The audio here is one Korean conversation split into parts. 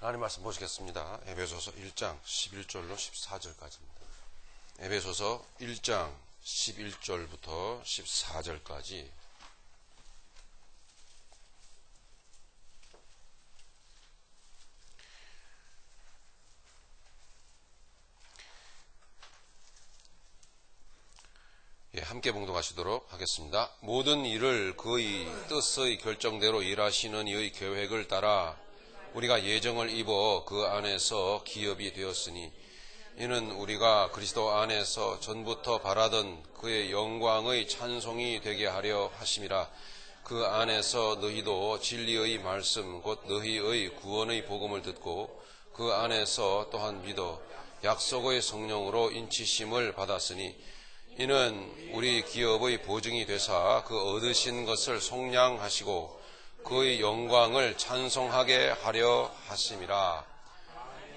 하나님 말씀 보시겠습니다. 에베소서 1장 11절로 14절까지입니다. 에베소서 1장 11절부터 14절까지 함께 봉독하시도록 하겠습니다. 모든 일을 그의 뜻의 결정대로 일하시는 이의 계획을 따라 우리가 예정을 입어 그 안에서 기업이 되었으니 이는 우리가 그리스도 안에서 전부터 바라던 그의 영광의 찬송이 되게 하려 하심이라. 그 안에서 너희도 진리의 말씀 곧 너희의 구원의 복음을 듣고 그 안에서 또한 믿어 약속의 성령으로 인치심을 받았으니 이는 우리 기업의 보증이 되사 그 얻으신 것을 속량하시고 그의 영광을 찬송하게 하려 하심이라.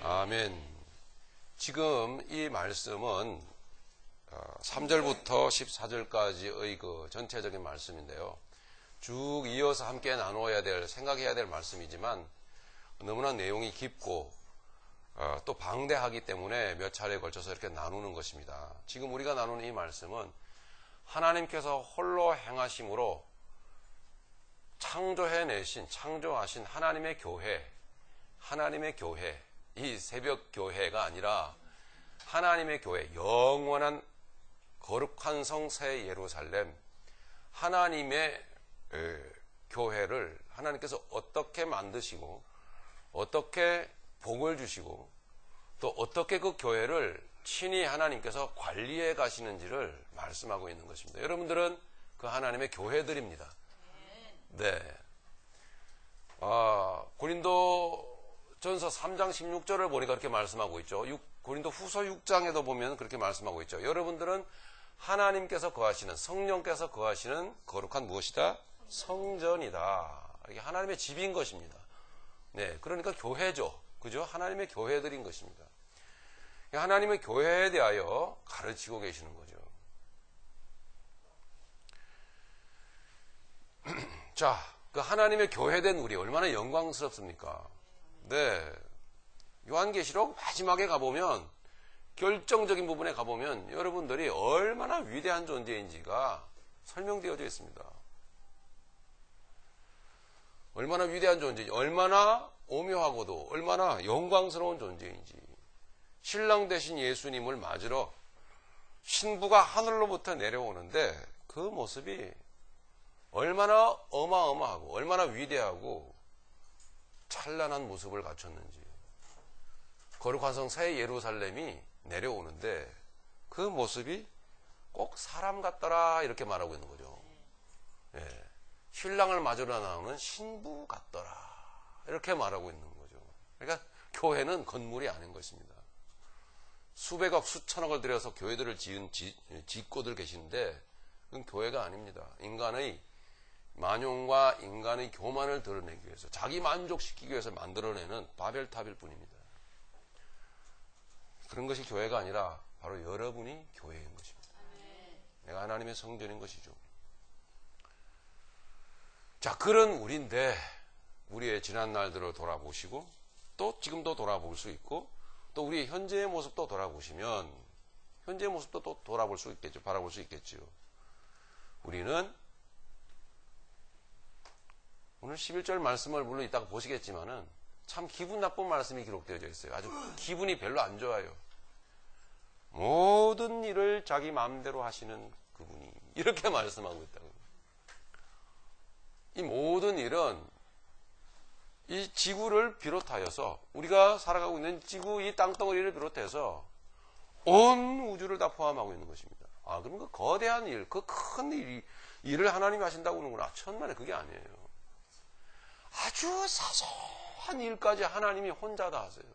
아멘. 지금 이 말씀은 3절부터 14절까지의 그 전체적인 말씀인데요. 쭉 이어서 함께 나누어야 될, 생각해야 될 말씀이지만 너무나 내용이 깊고 또 방대하기 때문에 몇 차례에 걸쳐서 이렇게 나누는 것입니다. 지금 우리가 나누는 이 말씀은 하나님께서 홀로 행하심으로 창조하신 하나님의 교회, 이 새벽 교회가 아니라 하나님의 교회, 영원한 거룩한 성 새 예루살렘, 하나님의 교회를 하나님께서 어떻게 만드시고 어떻게 복을 주시고 또 어떻게 그 교회를 친히 하나님께서 관리해 가시는지를 말씀하고 있는 것입니다. 여러분들은 그 하나님의 교회들입니다. 네. 고린도전서 3장 16절을 보니까 그렇게 말씀하고 있죠. 고린도 후서 6장에도 보면 그렇게 말씀하고 있죠. 여러분들은 하나님께서 거하시는, 성령께서 거하시는 거룩한 무엇이다? 성전이다. 이게 하나님의 집인 것입니다. 네. 그러니까 교회죠. 그죠? 하나님의 교회들인 것입니다. 하나님의 교회에 대하여 가르치고 계시는 거죠. 자, 그 하나님의 교회된 우리 얼마나 영광스럽습니까? 네. 요한계시록 마지막에 가보면, 결정적인 부분에 가보면 여러분들이 얼마나 위대한 존재인지가 설명되어져 있습니다. 얼마나 위대한 존재인지, 얼마나 오묘하고도 얼마나 영광스러운 존재인지, 신랑 되신 예수님을 맞으러 신부가 하늘로부터 내려오는데 그 모습이 얼마나 어마어마하고 얼마나 위대하고 찬란한 모습을 갖췄는지, 거룩한 성 새 예루살렘이 내려오는데 그 모습이 꼭 사람 같더라 이렇게 말하고 있는 거죠. 예. 신랑을 맞으러 나오는 신부 같더라 이렇게 말하고 있는 거죠. 그러니까 교회는 건물이 아닌 것입니다. 수백억 수천억을 들여서 교회들을 짓고들 계시는데 그건 교회가 아닙니다. 인간의 만용과 인간의 교만을 드러내기 위해서, 자기 만족시키기 위해서 만들어내는 바벨탑일 뿐입니다. 그런 것이 교회가 아니라 바로 여러분이 교회인 것입니다. 내가 하나님의 성전인 것이죠. 자, 그런 우리인데 우리의 지난 날들을 돌아보시고 또 지금도 돌아볼 수 있고 또 우리의 현재의 모습도 돌아보시면 현재의 모습도 또 돌아볼 수 있겠죠. 바라볼 수 있겠죠. 우리는 오늘 11절 말씀을 물론 이따가 보시겠지만은 참 기분 나쁜 말씀이 기록되어져 있어요. 아주 기분이 별로 안 좋아요. 모든 일을 자기 마음대로 하시는 그분이 이렇게 말씀하고 있다고. 이 모든 일은 이 지구를 비롯하여서, 우리가 살아가고 있는 지구, 이 땅덩어리를 비롯해서 온 우주를 다 포함하고 있는 것입니다. 아, 그럼 그 거대한 일, 그 큰 일을 하나님이 하신다고 하는구나. 천만에 그게 아니에요. 아주 사소한 일까지 하나님이 혼자 다 하세요.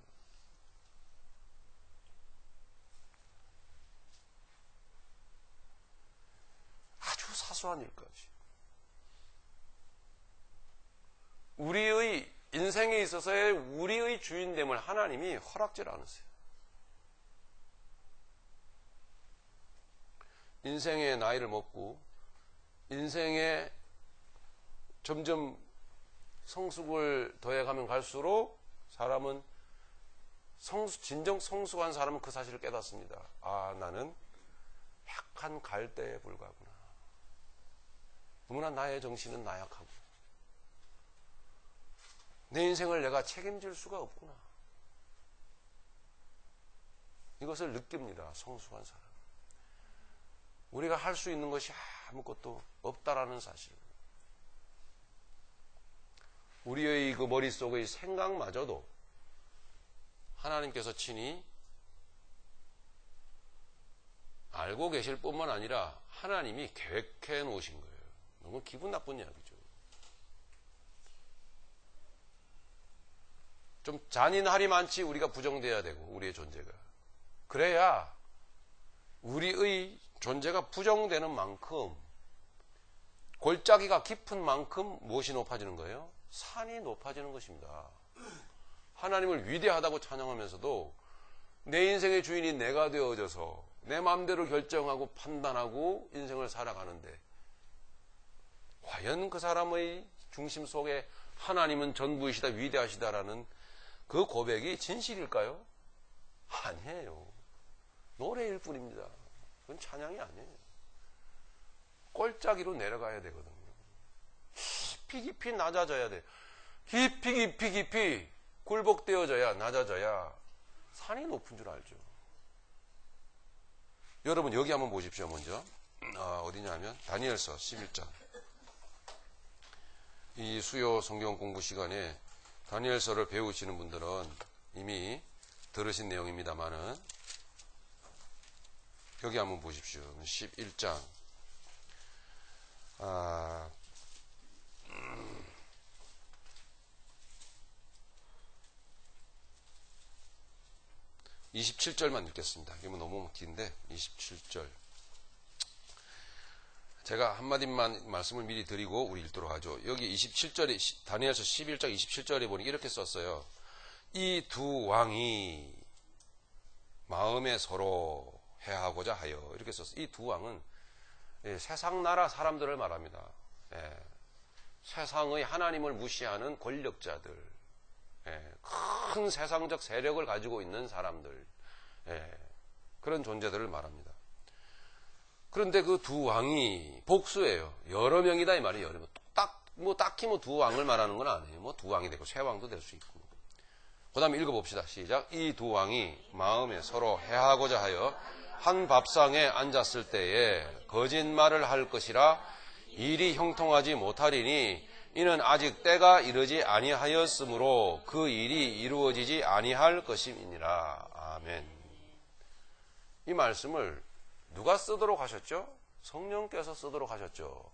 아주 사소한 일까지. 우리의 인생에 있어서의 우리의 주인됨을 하나님이 허락질 않으세요. 인생의 나이를 먹고 인생에 점점 성숙을 더해가면 갈수록 사람은 진정 성숙한 사람은 그 사실을 깨닫습니다. 아, 나는 약한 갈대에 불과하구나. 너무나 나의 정신은 나약하고 내 인생을 내가 책임질 수가 없구나. 이것을 느낍니다. 성숙한 사람. 우리가 할 수 있는 것이 아무것도 없다라는 사실. 우리의 그 머릿속의 생각마저도 하나님께서 친히 알고 계실 뿐만 아니라 하나님이 계획해 놓으신 거예요. 너무 기분 나쁜 이야기죠. 좀 잔인하리만치 우리가 부정돼야 되고, 우리의 존재가. 그래야 우리의 존재가 부정되는 만큼, 골짜기가 깊은 만큼 무엇이 높아지는 거예요? 산이 높아지는 것입니다. 하나님을 위대하다고 찬양하면서도 내 인생의 주인이 내가 되어져서 내 마음대로 결정하고 판단하고 인생을 살아가는데, 과연 그 사람의 중심 속에 하나님은 전부이시다, 위대하시다라는 그 고백이 진실일까요? 아니에요. 노래일 뿐입니다. 그건 찬양이 아니에요. 꼴짜기로 내려가야 되거든요. 깊이 깊이 낮아져야 돼. 깊이 굴복되어져야, 낮아져야 산이 높은 줄 알죠. 여러분 여기 한번 보십시오. 먼저 어디냐면 다니엘서 11장. 이 수요 성경 공부 시간에 다니엘서를 배우시는 분들은 이미 들으신 내용입니다만은, 여기 한번 보십시오. 11장 27절만 읽겠습니다. 이게 뭐 너무 긴데 27절. 제가 한마디만 말씀을 미리 드리고 우리 읽도록 하죠. 여기 27절에, 다니엘서 11장 27절에 보니 이렇게 썼어요. 이 두 왕이 마음에 서로 해하고자 하여, 이렇게 썼어요. 이 두 왕은 세상 나라 사람들을 말합니다. 세상의 하나님을 무시하는 권력자들, 큰 세상적 세력을 가지고 있는 사람들, 그런 존재들을 말합니다. 그런데 그 두 왕이 복수예요. 여러 명이다 이 말이에요. 여러 명. 딱히 두 왕을 말하는 건 아니에요. 두 왕이 되고 세 왕도 될 수 있고. 그 다음에 읽어봅시다. 시작. 이 두 왕이 마음에 서로 해하고자 하여 한 밥상에 앉았을 때에 거짓말을 할 것이라 일이 형통하지 못하리니 이는 아직 때가 이르지 아니하였으므로 그 일이 이루어지지 아니할 것임이니라. 아멘. 이 말씀을 누가 쓰도록 하셨죠? 성령께서 쓰도록 하셨죠.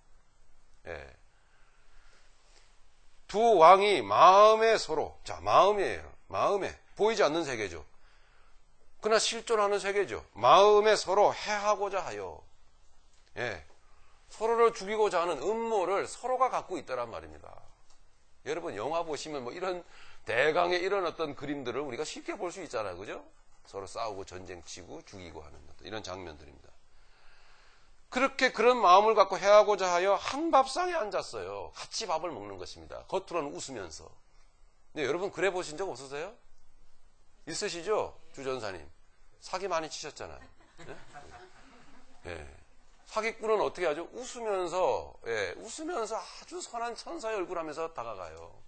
두 왕이 마음에 서로, 자, 마음이에요. 마음에 보이지 않는 세계죠. 그러나 실존하는 세계죠. 마음에 서로 해하고자 하여, 서로를 죽이고자 하는 음모를 서로가 갖고 있다란 말입니다. 여러분 영화 보시면 이런 대강의 이런 어떤 그림들을 우리가 쉽게 볼 수 있잖아요. 그죠? 서로 싸우고 전쟁 치고 죽이고 하는 이런 장면들입니다. 그렇게 그런 마음을 갖고 해하고자 하여 한 밥상에 앉았어요. 같이 밥을 먹는 것입니다. 겉으로는 웃으면서. 근데 여러분 그래 보신 적 없으세요? 있으시죠? 주전사님. 사기 많이 치셨잖아요. 사기꾼은 어떻게 하죠? 웃으면서, 웃으면서 아주 선한 천사의 얼굴 하면서 다가가요.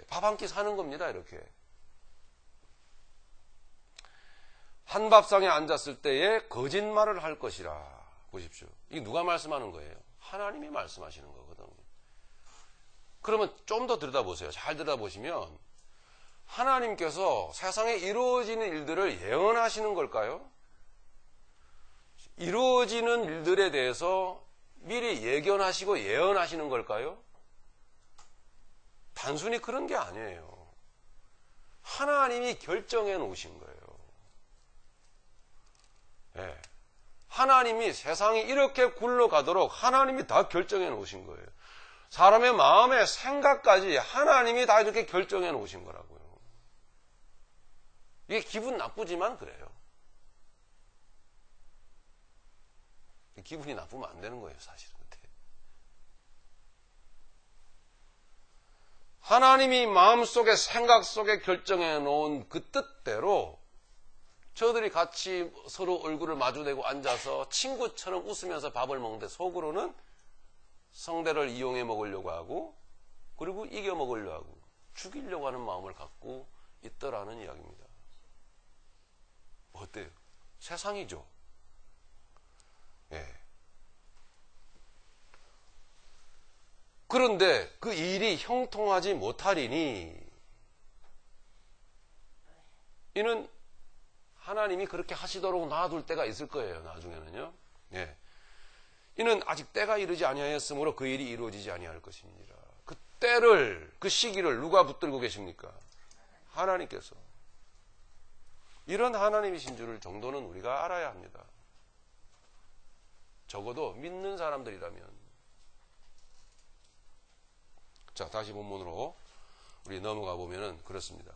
밥 한 끼 사는 겁니다, 이렇게. 한 밥상에 앉았을 때에 거짓말을 할 것이라. 보십시오. 이게 누가 말씀하는 거예요? 하나님이 말씀하시는 거거든요. 그러면 좀 더 들여다보세요. 잘 들여다보시면 하나님께서 세상에 이루어지는 일들을 예언하시는 걸까요? 이루어지는 일들에 대해서 미리 예견하시고 예언하시는 걸까요? 단순히 그런 게 아니에요. 하나님이 결정해 놓으신 거예요. 하나님이 세상이 이렇게 굴러가도록 하나님이 다 결정해 놓으신 거예요. 사람의 마음의 생각까지 하나님이 다 이렇게 결정해 놓으신 거라고요. 이게 기분 나쁘지만 그래요. 기분이 나쁘면 안 되는 거예요, 사실은. 하나님이 마음속에 생각 속에 결정해 놓은 그 뜻대로 저들이 같이 서로 얼굴을 마주대고 앉아서 친구처럼 웃으면서 밥을 먹는데 속으로는 성대를 이용해 먹으려고 하고 그리고 이겨 먹으려고 하고 죽이려고 하는 마음을 갖고 있더라는 이야기입니다. 어때요? 세상이죠. 예. 그런데 그 일이 형통하지 못하리니 이는 하나님이 그렇게 하시도록 놔둘 때가 있을 거예요. 나중에는요. 예. 이는 아직 때가 이르지 아니하였으므로 그 일이 이루어지지 아니할 것이니라. 그 때를, 그 시기를 누가 붙들고 계십니까? 하나님께서. 이런 하나님이신 줄 정도는 우리가 알아야 합니다. 적어도 믿는 사람들이라면. 자, 다시 본문으로 우리 넘어가 보면은 그렇습니다.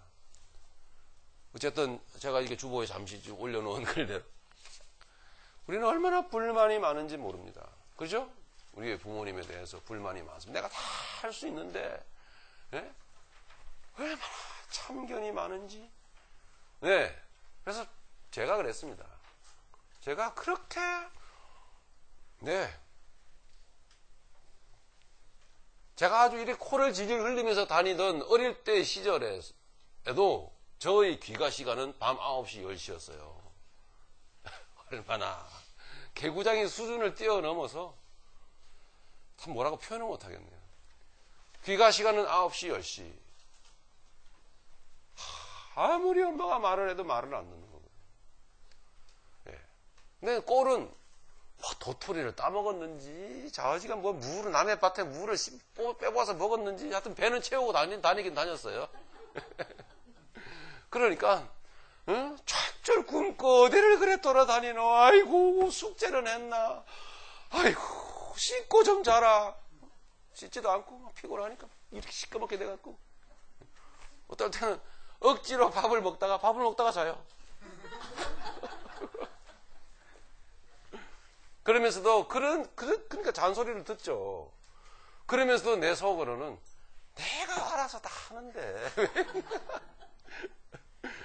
어쨌든 제가 이렇게 주보에 잠시 올려놓은 글대로 우리는 얼마나 불만이 많은지 모릅니다. 그죠? 우리의 부모님에 대해서 불만이 많습니다. 내가 다 할 수 있는데 네? 얼마나 참견이 많은지. 네. 그래서 제가 그랬습니다. 제가 그렇게 제가 아주 이렇게 코를 질질 흘리면서 다니던 어릴 때 시절에도 저의 귀가 시간은 밤 9시, 10시였어요. 얼마나 개구장의 수준을 뛰어넘어서 참 뭐라고 표현을 못하겠네요. 귀가 시간은 9시, 10시. 아무리 엄마가 말을 해도 말을 안 듣는 거거든요. 예. 근데 꼴은 도토리를 따먹었는지 자어지가 뭐 무를 남의 밭에 무를 빼고와서 먹었는지 하여튼 배는 채우고 다니긴 다녔어요. 그러니까 쫙절 굶고 어디를 그래 돌아다니노. 아이고 숙제는 했나. 아이고 씻고 좀 자라. 씻지도 않고 피곤하니까 이렇게 시꺼멓게 돼갖고 어떨 때는 억지로 밥을 먹다가 자요. 그러면서도 그러니까 잔소리를 듣죠. 그러면서도 내 속으로는 내가 알아서 다 하는데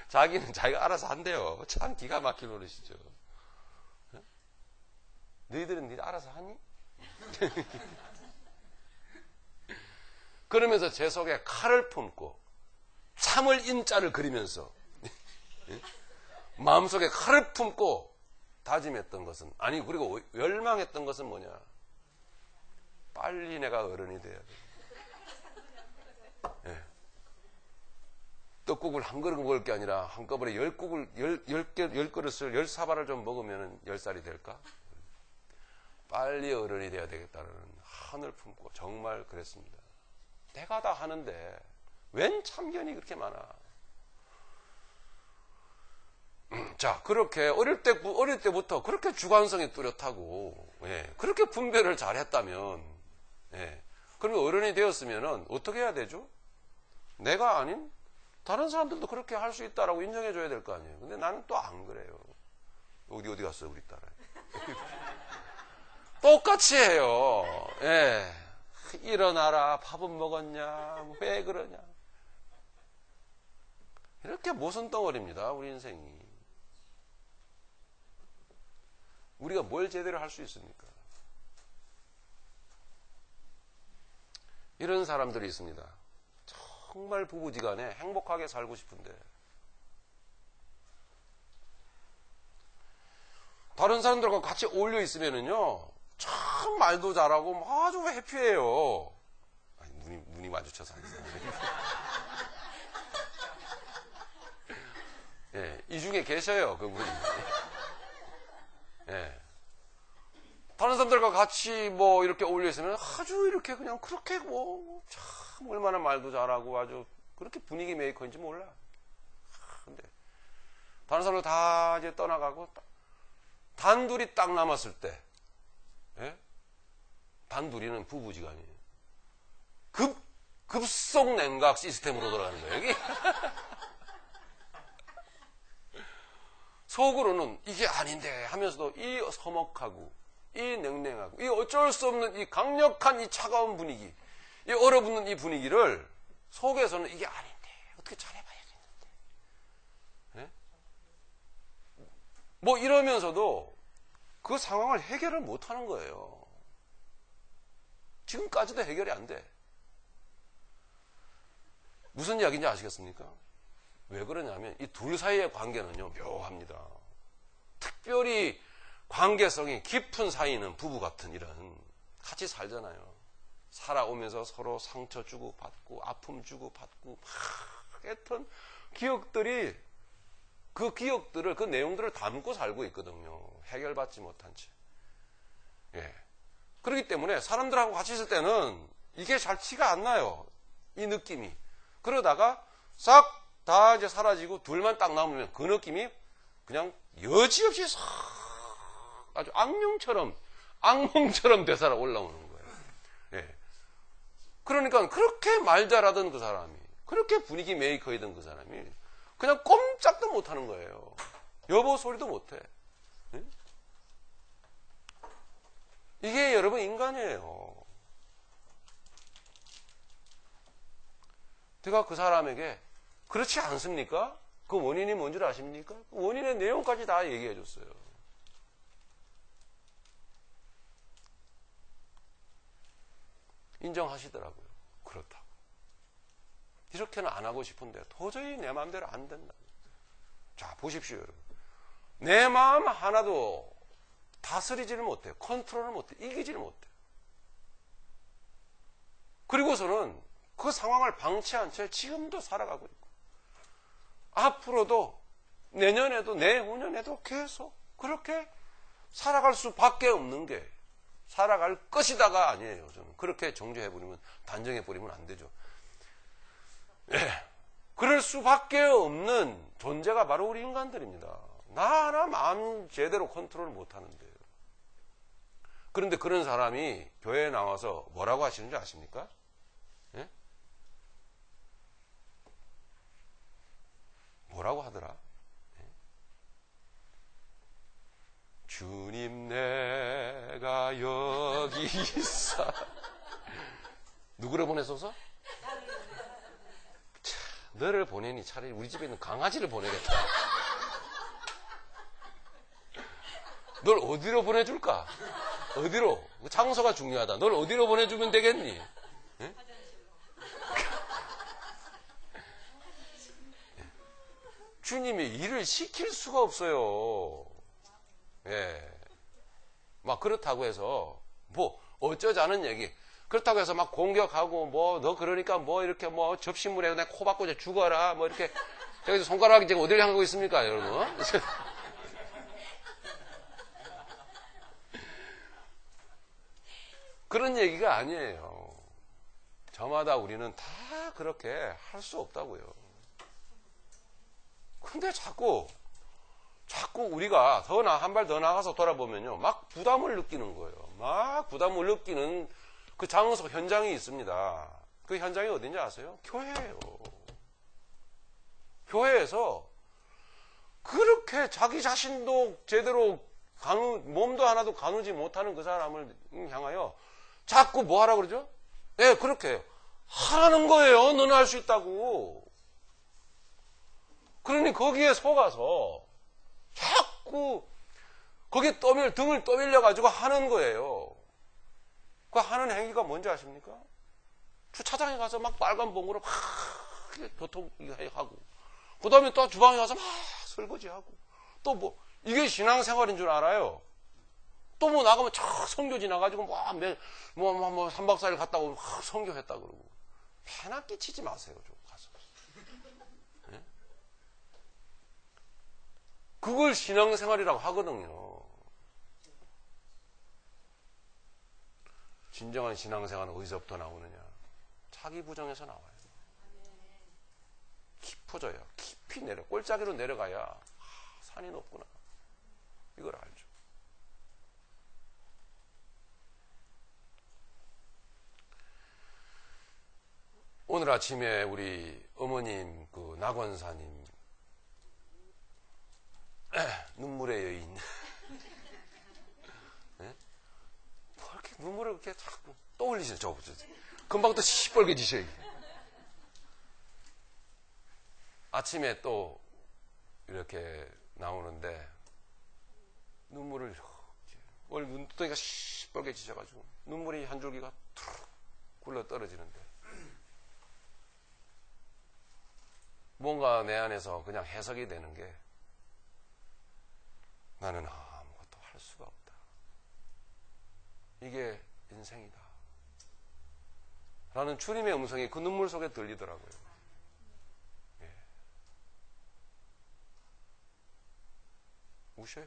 자기는 자기가 알아서 한대요. 참 기가 막힐 노릇이죠. 너희들은 네 알아서 하니? 그러면서 제 속에 칼을 품고 참을 인자를 그리면서 마음속에 칼을 품고 다짐했던 것은 그리고 열망했던 것은 뭐냐? 빨리 내가 어른이 돼야 돼. 예. 떡국을 한 그릇 먹을 게 아니라 한꺼번에 10그릇을 10사발을 좀 먹으면 10살이 될까? 빨리 어른이 돼야 되겠다는 한을 품고 정말 그랬습니다. 내가 다 하는데 웬 참견이 그렇게 많아? 자, 그렇게 어릴 때부터 그렇게 주관성이 뚜렷하고, 그렇게 분별을 잘했다면, 그러면 어른이 되었으면 어떻게 해야 되죠? 내가 아닌 다른 사람들도 그렇게 할 수 있다라고 인정해줘야 될 거 아니에요. 근데 나는 또 안 그래요. 어디 갔어, 우리 딸? 똑같이 해요. 일어나라, 밥은 먹었냐, 왜 그러냐. 이렇게 모순 덩어리입니다, 우리 인생이. 우리가 뭘 제대로 할 수 있습니까? 이런 사람들이 있습니다. 정말 부부지간에 행복하게 살고 싶은데 다른 사람들과 같이 어울려 있으면은요 참 말도 잘하고 아주 해피해요. 눈이 마주쳐서 이 중에 계셔요, 그분이. 다른 사람들과 같이 이렇게 어울려 있으면 아주 이렇게 그냥 그렇게 참 얼마나 말도 잘하고 아주 그렇게 분위기 메이커인지 몰라. 근데 다른 사람들 다 이제 떠나가고 단둘이 딱 남았을 때, 단둘이는 부부지간이에요. 급속 냉각 시스템으로 돌아가는 거예요, 여기. 속으로는 이게 아닌데 하면서도 이 서먹하고 이 냉랭하고 이 어쩔 수 없는 이 강력한 이 차가운 분위기, 이 얼어붙는 이 분위기를 속에서는 이게 아닌데 어떻게 잘해봐야겠는데, 네? 뭐 이러면서도 그 상황을 해결을 못하는 거예요. 지금까지도 해결이 안 돼. 무슨 이야기인지 아시겠습니까? 왜 그러냐면 이 둘 사이의 관계는요, 묘합니다. 특별히 관계성이 깊은 사이는 부부 같은 이런 같이 살잖아요. 살아오면서 서로 상처 주고받고 아픔 주고받고 막 했던 기억들이, 그 기억들을, 그 내용들을 담고 살고 있거든요. 해결받지 못한 채. 예. 그렇기 때문에 사람들하고 같이 있을 때는 이게 잘 티가 안 나요. 이 느낌이. 그러다가 싹 다 이제 사라지고 둘만 딱 남으면 그 느낌이 그냥 여지없이 싹 아주 악몽처럼 되살아 올라오는 거예요. 예. 그러니까 그렇게 말 잘하던 그 사람이, 그렇게 분위기 메이커이던 그 사람이 그냥 꼼짝도 못하는 거예요. 여보 소리도 못해. 예? 이게 여러분 인간이에요. 제가 그 사람에게 그렇지 않습니까? 그 원인이 뭔 줄 아십니까? 그 원인의 내용까지 다 얘기해 줬어요. 인정하시더라고요. 그렇다고. 이렇게는 안 하고 싶은데 도저히 내 마음대로 안 된다. 자, 보십시오, 여러분. 내 마음 하나도 다스리지를 못해요. 컨트롤을 못해요. 이기지를 못해요. 그리고서는 그 상황을 방치한 채 지금도 살아가고 있고, 앞으로도 내년에도 내후년에도 계속 그렇게 살아갈 수밖에 없는 게, 살아갈 것이다가 아니에요. 저는 그렇게 정죄해버리면, 단정해버리면 안 되죠. 예. 그럴 수밖에 없는 존재가 바로 우리 인간들입니다. 나 하나 마음 제대로 컨트롤 못하는데요. 그런데 그런 사람이 교회에 나와서 뭐라고 하시는 줄 아십니까? 예? 뭐라고 하더라? 예? 주님 내가 여기 있어. 누구를 보내소서? 차, 너를 보내니 차라리 우리 집에 있는 강아지를 보내겠다. 널 어디로 보내줄까? 어디로? 장소가 중요하다. 널 어디로 보내주면 되겠니? 예? 주님이 일을 시킬 수가 없어요. 예. 막 그렇다고 해서, 뭐, 어쩌자는 얘기. 그렇다고 해서 막 공격하고, 뭐, 너 그러니까 뭐, 이렇게 뭐, 접시물에 그냥 코 박고 이제 죽어라. 뭐, 이렇게. 여기서 손가락이 지금 어디를 향하고 있습니까, 여러분? 그런 얘기가 아니에요. 저마다 우리는 다 그렇게 할 수 없다고요. 근데 자꾸 우리가 한 발 더 나가서 돌아보면요, 막 부담을 느끼는 거예요. 막 부담을 느끼는 그 장소, 현장이 있습니다. 그 현장이 어딘지 아세요? 교회예요. 교회에서 그렇게 자기 자신도 제대로 몸도 하나도 가누지 못하는 그 사람을 향하여 자꾸 뭐 하라고 그러죠? 예, 그렇게 해요. 하라는 거예요. 너는 할 수 있다고. 그러니 거기에 속아서 자꾸 거기에 등을 떠밀려가지고 하는 거예요. 그 하는 행위가 뭔지 아십니까? 주차장에 가서 막 빨간 봉으로 막 교통하고, 그 다음에 또 주방에 가서 막 설거지하고, 또 뭐, 이게 신앙생활인 줄 알아요. 또 뭐 나가면 촥 성교 지나가지고 뭐 3박 4일 갔다 오고 성교했다 그러고. 패나 끼치지 마세요, 좀 가서. 네? 그걸 신앙생활이라고 하거든요. 진정한 신앙생활은 어디서부터 나오느냐? 자기 부정에서 나와요. 깊어져요. 깊이 꼴짜기로 내려가야 산이 높구나. 이걸 알죠. 오늘 아침에 우리 어머님, 그 낙원사님, 눈물의 여인. 네? 뭐 이렇게 눈물을 이렇게 자꾸 떠올리시죠. 금방 또 시뻘개지셔요. 아침에 또 이렇게 나오는데 눈물을 오늘 눈두덩이가 시뻘게 지져가지고 눈물이 한 줄기가 툭 굴러 떨어지는데 뭔가 내 안에서 그냥 해석이 되는 게 나는 아무것도 할 수가 없다. 이게 인생이다. 라는 주님의 음성이 그 눈물 속에 들리더라고요. 예. 우셔요?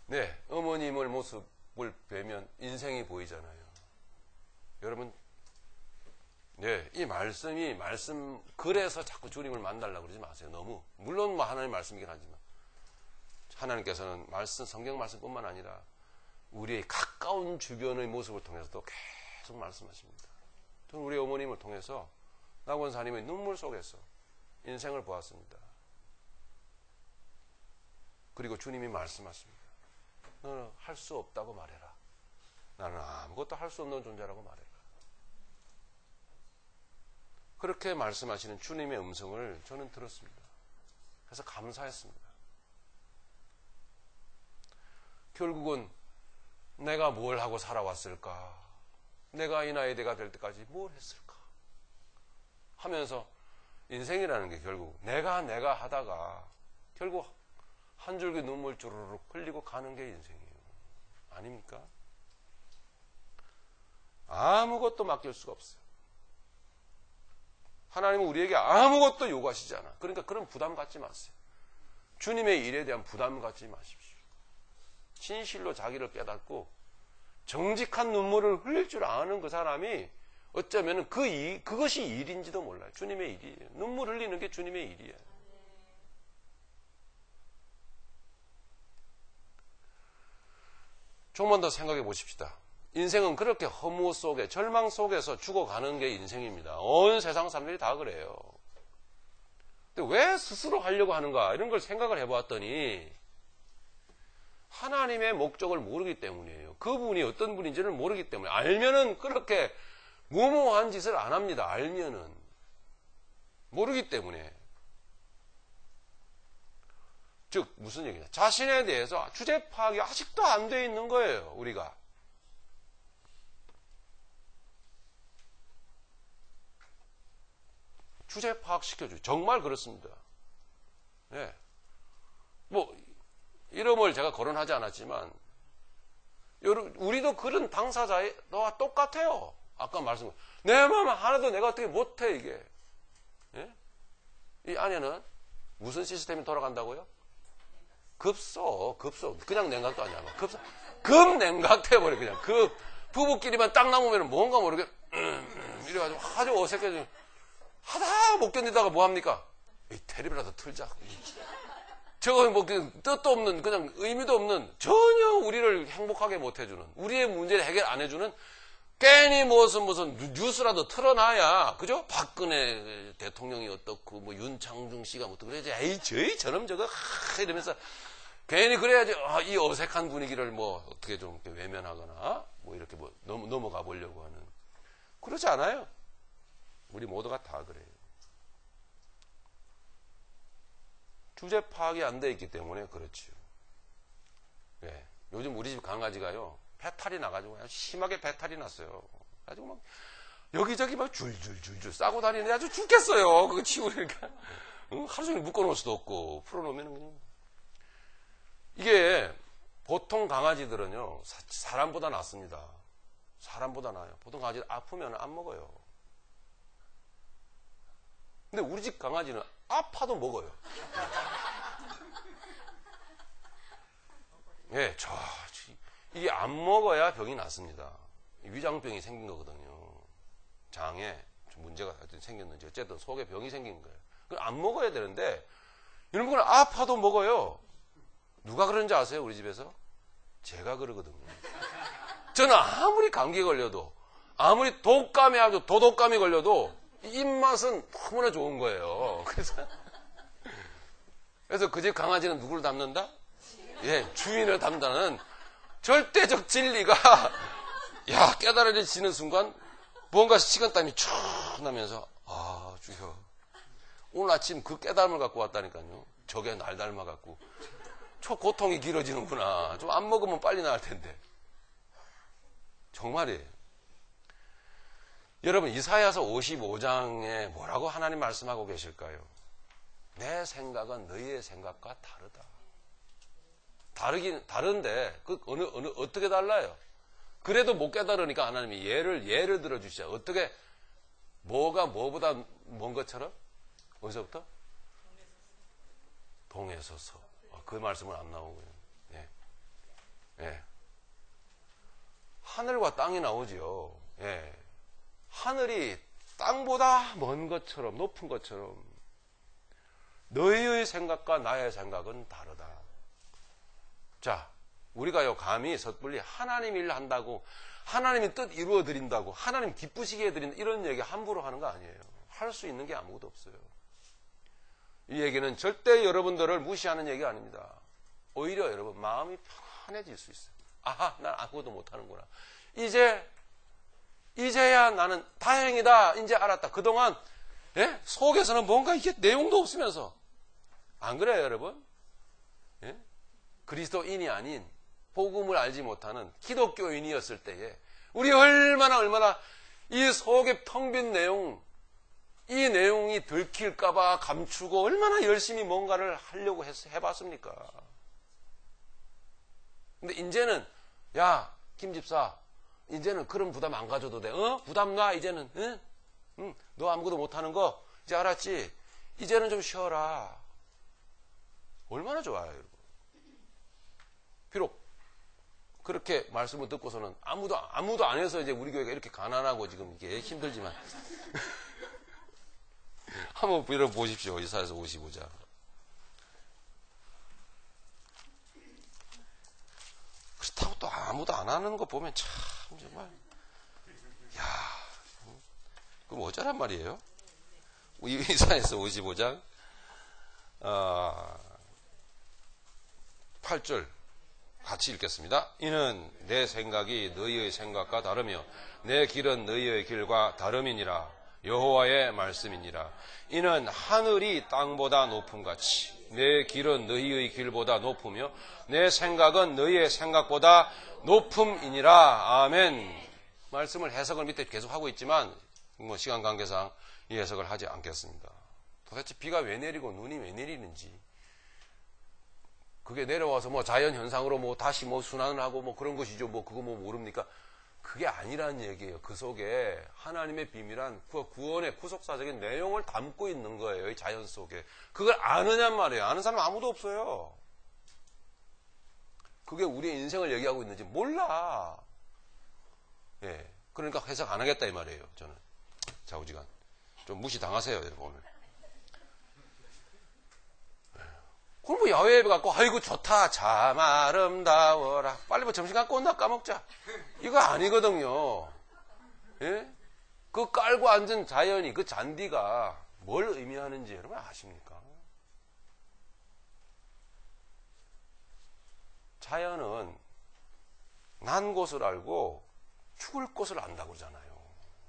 네, 어머님을 모습을 뵈면 인생이 보이잖아요. 여러분, 네, 이 말씀이 그래서 자꾸 주님을 만나려고 그러지 마세요. 너무. 물론 뭐 하나님의 말씀이긴 하지만 하나님께서는 성경 말씀뿐만 아니라 우리의 가까운 주변의 모습을 통해서도 계속 말씀하십니다. 저는 우리 어머님을 통해서 낙원사님의 눈물 속에서 인생을 보았습니다. 그리고 주님이 말씀하십니다. 너는 할 수 없다고 말해라. 나는 아무것도 할 수 없는 존재라고 말해라. 그렇게 말씀하시는 주님의 음성을 저는 들었습니다. 그래서 감사했습니다. 결국은 내가 뭘 하고 살아왔을까? 내가 이 나이대가 될 때까지 뭘 했을까? 하면서 인생이라는 게 결국 내가 하다가 결국 한 줄기 눈물 주르륵 흘리고 가는 게 인생이에요. 아닙니까? 아무것도 맡길 수가 없어요. 하나님은 우리에게 아무것도 요구하시지 않아. 그러니까 그런 부담 갖지 마세요. 주님의 일에 대한 부담 갖지 마십시오. 진실로 자기를 깨닫고 정직한 눈물을 흘릴 줄 아는 그 사람이 어쩌면 그것이 일인지도 몰라요. 주님의 일이에요. 눈물 흘리는 게 주님의 일이에요. 조금만 더 생각해 보십시다. 인생은 그렇게 허무 속에 절망 속에서 죽어가는 게 인생입니다. 온 세상 사람들이 다 그래요. 근데 왜 스스로 하려고 하는가 이런 걸 생각을 해보았더니 하나님의 목적을 모르기 때문이에요. 그분이 어떤 분인지를 모르기 때문에 알면은 그렇게 무모한 짓을 안 합니다. 알면은 모르기 때문에 즉 무슨 얘기냐 자신에 대해서 주제 파악이 아직도 안 돼 있는 거예요. 우리가 주제 파악시켜줘요. 정말 그렇습니다. 네. 뭐 이름을 제가 거론하지 않았지만 우리도 그런 당사자와 똑같아요. 아까 말씀드린 내 마음 하나도 내가 어떻게 못해 이게. 예? 이 안에는 무슨 시스템이 돌아간다고요? 급소. 그냥 냉각도 아니야. 급냉각돼 버려 그냥. 부부끼리만 딱 나오면 뭔가 모르게 이래가지고 아주 어색해져. 하다 못 견디다가 뭐합니까? 이 테레비라도 틀자. 저거 뭐 뜻도 없는 그냥 의미도 없는 전혀 우리를 행복하게 못 해주는 우리의 문제를 해결 안 해주는 괜히 무슨 뉴스라도 틀어놔야 그죠? 박근혜 대통령이 어떻고 뭐 윤창중 씨가 뭐 어떻고 그래야지 에이 저놈 저거 이러면서 괜히 그래야지 이 어색한 분위기를 뭐 어떻게 좀 외면하거나 뭐 이렇게 뭐 넘어가 보려고 하는 그렇지 않아요. 우리 모두가 다 그래요. 주제 파악이 안 돼 있기 때문에 그렇지요. 네. 요즘 우리 집 강아지가요 배탈이 나가지고 심하게 배탈이 났어요. 가지고 막 여기저기 막 줄줄줄줄 싸고 다니는데 아주 죽겠어요. 그거 치우니까 하루 종일 묶어놓을 수도 없고 풀어놓으면 그냥 이게 보통 강아지들은요 사람보다 낫습니다. 사람보다 나아요. 보통 강아지들 아프면 안 먹어요. 근데 우리 집 강아지는 아파도 먹어요. 예, 이게 안 먹어야 병이 났습니다. 위장병이 생긴 거거든요. 장에 문제가 생겼는지 어쨌든 속에 병이 생긴 거예요. 안 먹어야 되는데 이런 거는 아파도 먹어요. 누가 그런지 아세요? 우리 집에서? 제가 그러거든요. 저는 아무리 감기 걸려도 아무리 독감에 아주 도독감이 걸려도 입맛은 너무나 좋은 거예요. 그래서 그 집 강아지는 누구를 닮는다? 예, 주인을 닮다는 절대적 진리가 깨달아지는 순간 뭔가 식은땀이 쭉 나면서 아 주여 오늘 아침 그 깨달음을 갖고 왔다니까요. 저게 날 닮아갖고 저 고통이 길어지는구나. 좀 안 먹으면 빨리 나을 텐데. 정말이에요. 여러분 이사야서 55장에 뭐라고 하나님 말씀하고 계실까요? 내 생각은 너희의 생각과 다르다. 다른데 어떻게 달라요? 그래도 못 깨달으니까 하나님이 예를 들어 주시죠. 어떻게 뭐가 뭐보다 먼 것처럼? 어디서부터? 동에 서서. 그 말씀은 안 나오고요. 예. 예. 하늘과 땅이 나오지요. 예. 하늘이 땅보다 먼 것처럼 높은 것처럼 너희의 생각과 나의 생각은 다르다. 자, 우리가요 감히 섣불리 하나님 일 한다고 하나님의 뜻 이루어 드린다고 하나님 기쁘시게 해드린다 이런 얘기 함부로 하는 거 아니에요. 할 수 있는 게 아무것도 없어요. 이 얘기는 절대 여러분들을 무시하는 얘기가 아닙니다. 오히려 여러분 마음이 편해질 수 있어요. 아하, 난 아무것도 못하는구나. 이제야 나는 다행이다. 이제 알았다. 그동안 예? 속에서는 뭔가 이게 내용도 없으면서 안 그래요 여러분? 예? 그리스도인이 아닌 복음을 알지 못하는 기독교인이었을 때에 우리 얼마나 이 속에 텅 빈 내용 이 내용이 들킬까봐 감추고 얼마나 열심히 뭔가를 하려고 해봤습니까? 근데 이제는 야 김 집사 이제는 그런 부담 안 가져도 돼. 부담 놔 이제는. 응? 너 아무것도 못하는 거 이제 알았지? 이제는 좀 쉬어라. 얼마나 좋아요 여러분. 비록 그렇게 말씀을 듣고서는 아무도 안 해서 이제 우리 교회가 이렇게 가난하고 지금 이게 힘들지만 한번 빌어보십시오. 이사야서 55장. 그렇다고 또 아무도 안 하는 거 보면 참 정말 야 그럼 어쩌란 말이에요? 이사야서 55장 8절 같이 읽겠습니다. 이는 내 생각이 너희의 생각과 다르며 내 길은 너희의 길과 다름이니라. 여호와의 말씀이니라. 이는 하늘이 땅보다 높음같이 내 길은 너희의 길보다 높으며 내 생각은 너희의 생각보다 높음이니라. 아멘. 말씀을 해석을 밑에 계속 하고 있지만 뭐 시간 관계상 이 해석을 하지 않겠습니다. 도대체 비가 왜 내리고 눈이 왜 내리는지 그게 내려와서 뭐 자연 현상으로 뭐 다시 뭐 순환을 하고 뭐 그런 것이죠. 뭐 그거 뭐 모릅니까? 그게 아니라는 얘기예요. 그 속에 하나님의 비밀한 구원의 구속사적인 내용을 담고 있는 거예요. 이 자연 속에. 그걸 아느냔 말이에요. 아는 사람 아무도 없어요. 그게 우리의 인생을 얘기하고 있는지 몰라. 예. 그러니까 해석 안 하겠다 이 말이에요. 저는. 좌우지간. 좀 무시당하세요. 여러분 오늘. 그럼 뭐 야외 예배 갖고 아이고 좋다 참 아름다워라 빨리 뭐 점심 갖고 온다 까먹자 이거 아니거든요. 예? 그 깔고 앉은 자연이 그 잔디가 뭘 의미하는지 여러분 아십니까? 자연은 난 곳을 알고 죽을 곳을 안다고 그러잖아요.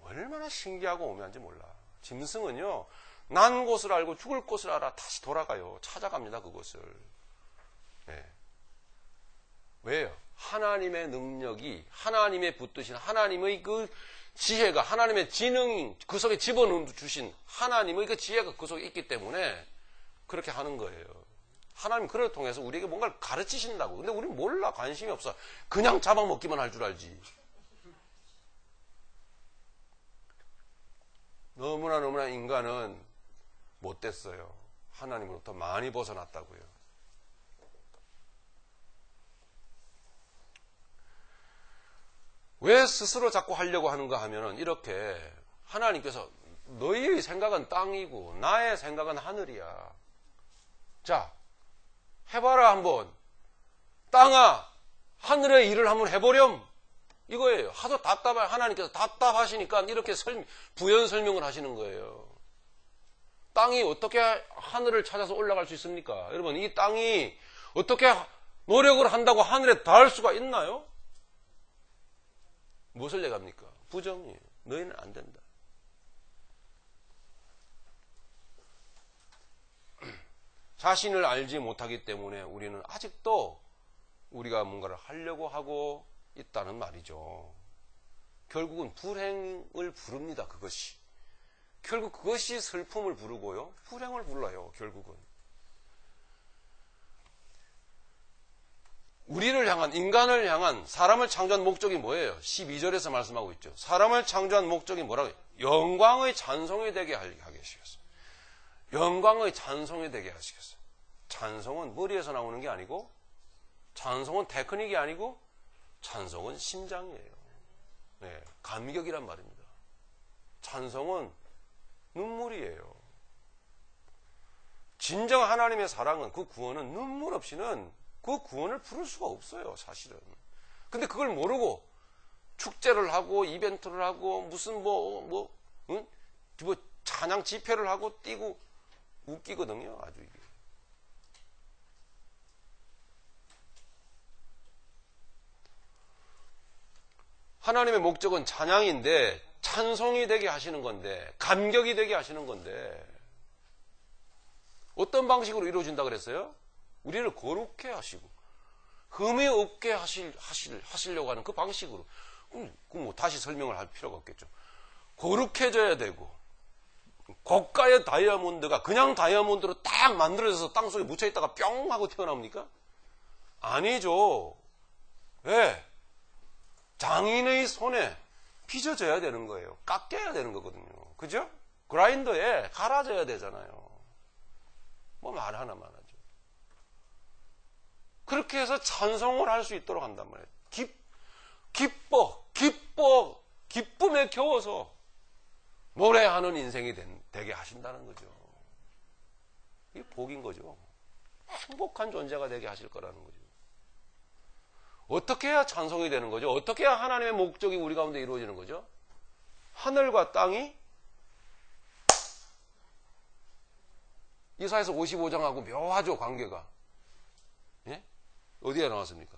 얼마나 신기하고 오묘한지 몰라. 짐승은요 난 곳을 알고 죽을 곳을 알아 다시 돌아가요. 찾아갑니다 그곳을. 네. 왜요? 하나님의 능력이 하나님의 붙드신 하나님의 그 지혜가 하나님의 지능이 그 속에 집어넣어 주신 하나님의 그 지혜가 그 속에 있기 때문에 그렇게 하는 거예요. 하나님 그를 통해서 우리에게 뭔가를 가르치신다고. 근데 우리는 몰라. 관심이 없어. 그냥 잡아먹기만 할 줄 알지. 너무나 인간은 못됐어요. 하나님으로부터 많이 벗어났다고요. 왜 스스로 자꾸 하려고 하는가 하면은 이렇게 하나님께서 너희의 생각은 땅이고 나의 생각은 하늘이야. 자, 해봐라 한번. 땅아, 하늘의 일을 한번 해보렴. 이거예요. 하도 답답해. 하나님께서 답답하시니까 이렇게 부연 설명을 하시는 거예요. 땅이 어떻게 하늘을 찾아서 올라갈 수 있습니까? 여러분, 이 땅이 어떻게 노력을 한다고 하늘에 닿을 수가 있나요? 무엇을 얘기합니까? 부정이에요. 너희는 안 된다. 자신을 알지 못하기 때문에 우리는 아직도 우리가 뭔가를 하려고 하고 있다는 말이죠. 결국은 불행을 부릅니다. 그것이. 결국 그것이 슬픔을 부르고요. 불행을 불러요. 결국은. 우리를 향한, 인간을 향한 사람을 창조한 목적이 뭐예요? 12절에서 말씀하고 있죠. 사람을 창조한 목적이 뭐라고요? 영광의 찬송이 되게 하게 하시겠어요. 영광의 찬송이 되게 하시겠어요. 찬송은 머리에서 나오는 게 아니고, 찬송은 테크닉이 아니고, 찬송은 심장이에요. 네, 감격이란 말입니다. 찬송은 눈물이에요. 진정 하나님의 사랑은, 그 구원은 눈물 없이는 그 구원을 부를 수가 없어요, 사실은. 근데 그걸 모르고 축제를 하고 이벤트를 하고 무슨 뭐 찬양 집회를 하고 뛰고 웃기거든요, 아주 이게. 하나님의 목적은 찬양인데 찬송이 되게 하시는 건데 감격이 되게 하시는 건데 어떤 방식으로 이루어진다 그랬어요? 우리를 거룩해 하시고 흠이 없게 하시려고 하는 그 방식으로. 뭐 다시 설명을 할 필요가 없겠죠. 거룩해져야 되고 고가의 다이아몬드가 그냥 다이아몬드로 딱 만들어져서 땅속에 묻혀있다가 뿅 하고 튀어나옵니까? 아니죠. 왜? 장인의 손에 빚어져야 되는 거예요. 깎여야 되는 거거든요. 그죠? 그라인더에 갈아져야 되잖아요. 뭐 말 하나만 하죠. 그렇게 해서 찬송을 할 수 있도록 한단 말이에요. 기쁨에 겨워서 노래하는 인생이 되게 하신다는 거죠. 이게 복인 거죠. 행복한 존재가 되게 하실 거라는 거죠. 어떻게 해야 찬송이 되는 거죠? 어떻게 해야 하나님의 목적이 우리 가운데 이루어지는 거죠? 하늘과 땅이 이사야서 55장하고 묘하죠, 관계가. 예? 어디에 나왔습니까?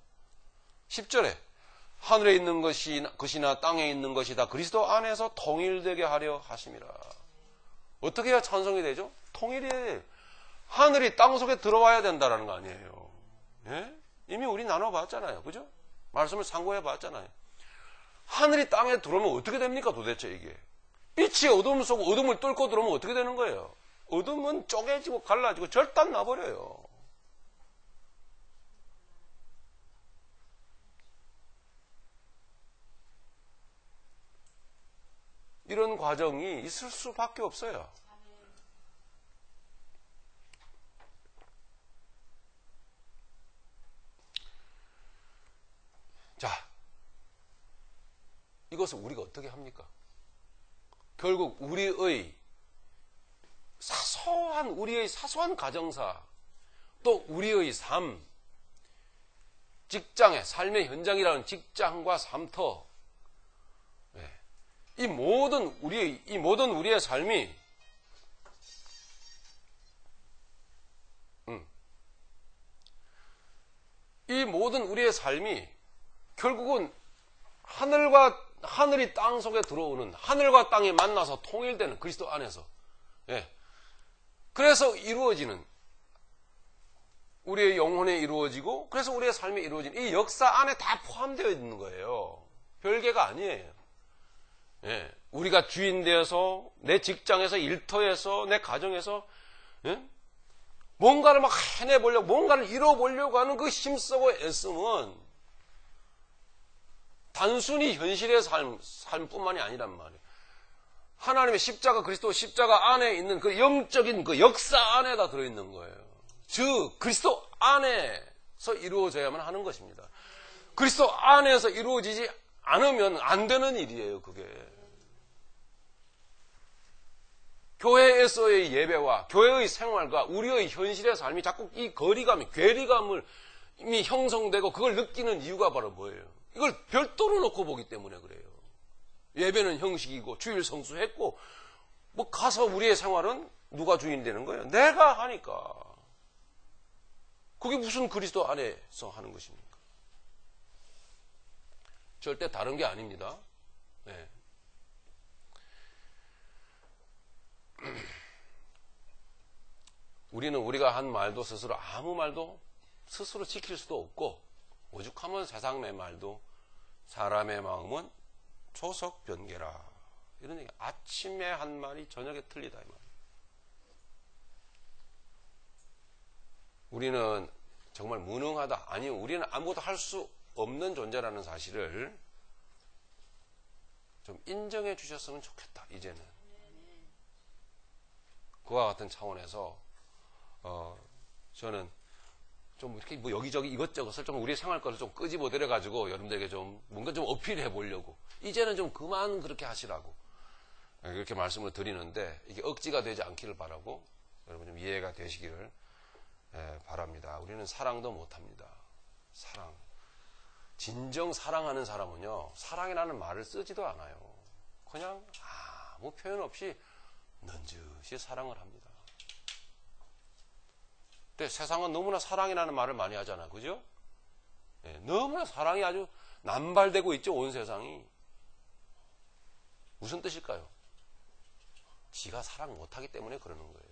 10절에 하늘에 있는 것이나 땅에 있는 것이 다 그리스도 안에서 통일되게 하려 하심이라. 어떻게 해야 찬송이 되죠? 통일이 하늘이 땅 속에 들어와야 된다는 거 아니에요. 예? 이미 우리 나눠봤잖아요. 그죠? 말씀을 상고해봤잖아요. 하늘이 땅에 들어오면 어떻게 됩니까 도대체 이게? 빛이 어둠 속 어둠을 뚫고 들어오면 어떻게 되는 거예요? 어둠은 쪼개지고 갈라지고 절단 나버려요. 이런 과정이 있을 수밖에 없어요. 자, 이것을 우리가 어떻게 합니까? 결국 우리의 사소한 가정사, 또 우리의 삶, 직장의 삶의 현장이라는 직장과 삶터, 이 모든 우리의 삶이 이 모든 우리의 삶이 결국은 하늘이 땅 속에 들어오는, 하늘과 땅이 만나서 통일되는 그리스도 안에서, 그래서 이루어지는, 우리의 영혼에 이루어지고 그래서 우리의 삶에 이루어지는 이 역사 안에 다 포함되어 있는 거예요. 별개가 아니에요. 우리가 주인 되어서 내 직장에서, 일터에서, 내 가정에서 뭔가를 막 해내보려고, 뭔가를 이뤄보려고 하는 그 힘쓰고 애씀은 단순히 현실의 삶뿐만이 아니란 말이에요. 하나님의 십자가, 그리스도 십자가 안에 있는 그 영적인 그 역사 안에다 들어있는 거예요. 즉 그리스도 안에서 이루어져야만 하는 것입니다. 그리스도 안에서 이루어지지 않으면 안 되는 일이에요. 그게 교회에서의 예배와 교회의 생활과 우리의 현실의 삶이 자꾸 이 괴리감이 이미 형성되고 그걸 느끼는 이유가 바로 뭐예요? 이걸 별도로 놓고 보기 때문에 그래요. 예배는 형식이고 주일 성수했고 뭐 가서 우리의 생활은 누가 주인 되는 거예요? 내가 하니까. 그게 무슨 그리스도 안에서 하는 것입니까? 절대 다른 게 아닙니다. 우리는 우리가 한 말도 스스로 아무 말도 스스로 지킬 수도 없고, 오죽하면 세상의 말도 사람의 마음은 초석 변개라. 이런 얘기. 아침에 한 말이 저녁에 틀리다 이 말. 우리는 정말 무능하다. 아니, 우리는 아무것도 할 수 없는 존재라는 사실을 좀 인정해 주셨으면 좋겠다. 이제는 그와 같은 차원에서 저는 좀 이렇게 뭐 여기저기 이것저것을 좀 우리 생활 거를 좀 끄집어들여 가지고 여러분들에게 좀 뭔가 좀 어필해 보려고, 이제는 좀 그만 그렇게 하시라고 그렇게 말씀을 드리는데, 이게 억지가 되지 않기를 바라고 여러분 좀 이해가 되시기를 바랍니다. 우리는 사랑도 못합니다. 사랑. 진정 사랑하는 사람은요, 사랑이라는 말을 쓰지도 않아요. 그냥 아무 표현 없이 넌지시 사랑을 합니다. 근데 세상은 너무나 사랑이라는 말을 많이 하잖아요. 그죠? 너무나 사랑이 아주 남발되고 있죠. 온 세상이. 무슨 뜻일까요? 지가 사랑 못하기 때문에 그러는 거예요.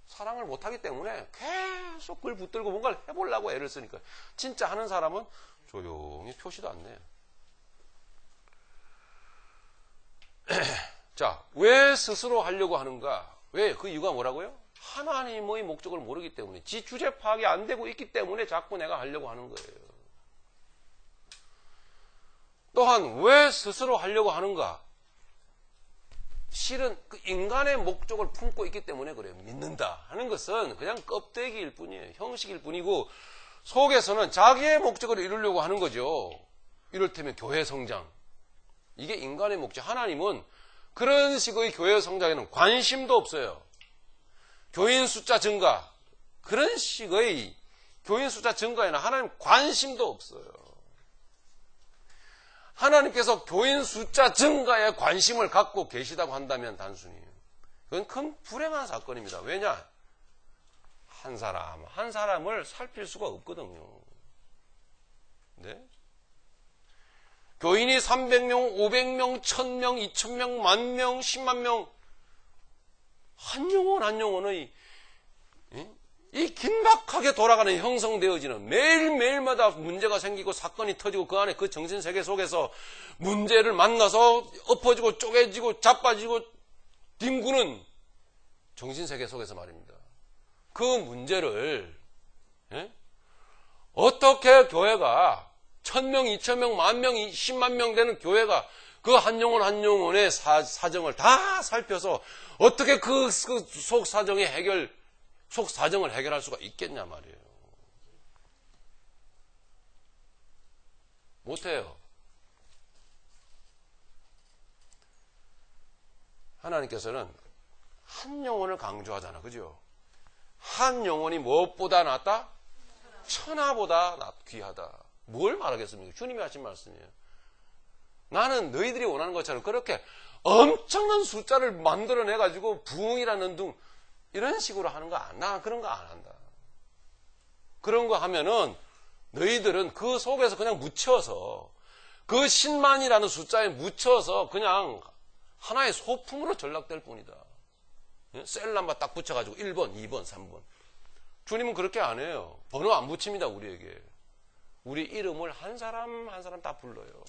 사랑을 못하기 때문에 계속 그걸 붙들고 뭔가를 해보려고 애를 쓰니까, 진짜 하는 사람은 조용히 표시도 안 내요. 자, 왜 스스로 하려고 하는가? 왜? 그 이유가 뭐라고요? 하나님의 목적을 모르기 때문에, 지 주제 파악이 안 되고 있기 때문에 자꾸 내가 하려고 하는 거예요. 또한 왜 스스로 하려고 하는가? 실은 그 인간의 목적을 품고 있기 때문에 그래요. 믿는다 하는 것은 그냥 껍데기일 뿐이에요. 형식일 뿐이고, 속에서는 자기의 목적을 이루려고 하는 거죠. 이를테면 교회 성장. 이게 인간의 목적. 하나님은 그런 식의 교회 성장에는 관심도 없어요. 교인 숫자 증가, 그런 식의 교인 숫자 증가에는 하나님 관심도 없어요. 하나님께서 교인 숫자 증가에 관심을 갖고 계시다고 한다면 단순히 그건 큰 불행한 사건입니다. 왜냐? 한 사람 한 사람을 살필 수가 없거든요. 네? 교인이 300명, 500명, 1000명, 2000명, 10,000명, 10만 명, 한 영혼 한 영혼의 이 긴박하게 돌아가는 형성되어지는, 매일매일마다 문제가 생기고 사건이 터지고 그 안에 그 정신세계 속에서 문제를 만나서 엎어지고 쪼개지고 자빠지고 뒹구는 정신세계 속에서 말입니다. 그 문제를 어떻게 교회가 1000명, 2000명, 10,000명, 10만 명 되는 교회가 그 한 영혼 한 영혼의 사정을 다 살펴서 어떻게 그 속 사정을 해결할 수가 있겠냐 말이에요. 못해요. 하나님께서는 한 영혼을 강조하잖아. 그죠? 한 영혼이 무엇보다 낫다? 천하보다 귀하다. 뭘 말하겠습니까? 주님이 하신 말씀이에요. 나는 너희들이 원하는 것처럼 그렇게 엄청난 숫자를 만들어내가지고 부흥이라는 둥 이런 식으로 하는 거 나 그런 거 안 한다. 그런 거 하면은 너희들은 그 속에서 그냥 묻혀서, 그 10만이라는 숫자에 묻혀서 그냥 하나의 소품으로 전락될 뿐이다. 셀 넘버 딱 붙여가지고 1번, 2번, 3번. 주님은 그렇게 안 해요. 번호 안 붙입니다, 우리에게. 우리 이름을 한 사람 한 사람 다 불러요.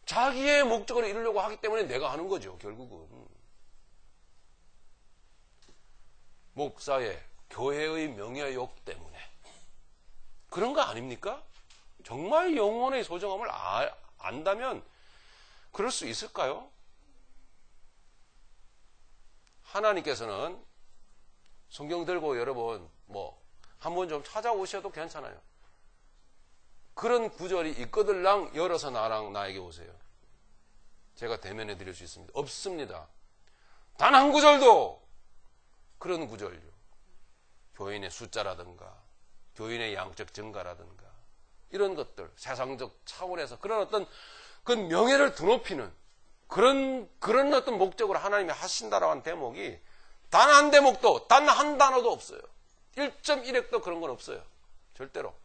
자기의 목적을 이루려고 하기 때문에 내가 하는 거죠, 결국은. 목사의, 교회의 명예욕 때문에. 그런 거 아닙니까? 정말 영혼의 소중함을 안다면 그럴 수 있을까요? 하나님께서는 성경 들고 여러분 한번 좀 찾아오셔도 괜찮아요. 그런 구절이 있거들랑 열어서 나에게 오세요. 제가 대면해 드릴 수 있습니다. 없습니다. 단 한 구절도 그런 구절요. 교인의 숫자라든가 교인의 양적 증가라든가 이런 것들, 세상적 차원에서 그런 어떤 그 명예를 드높이는 그런 어떤 목적으로 하나님이 하신다라고 하는 대목이 단 한 대목도, 단 한 단어도 없어요. 1.1핵도 그런 건 없어요. 절대로.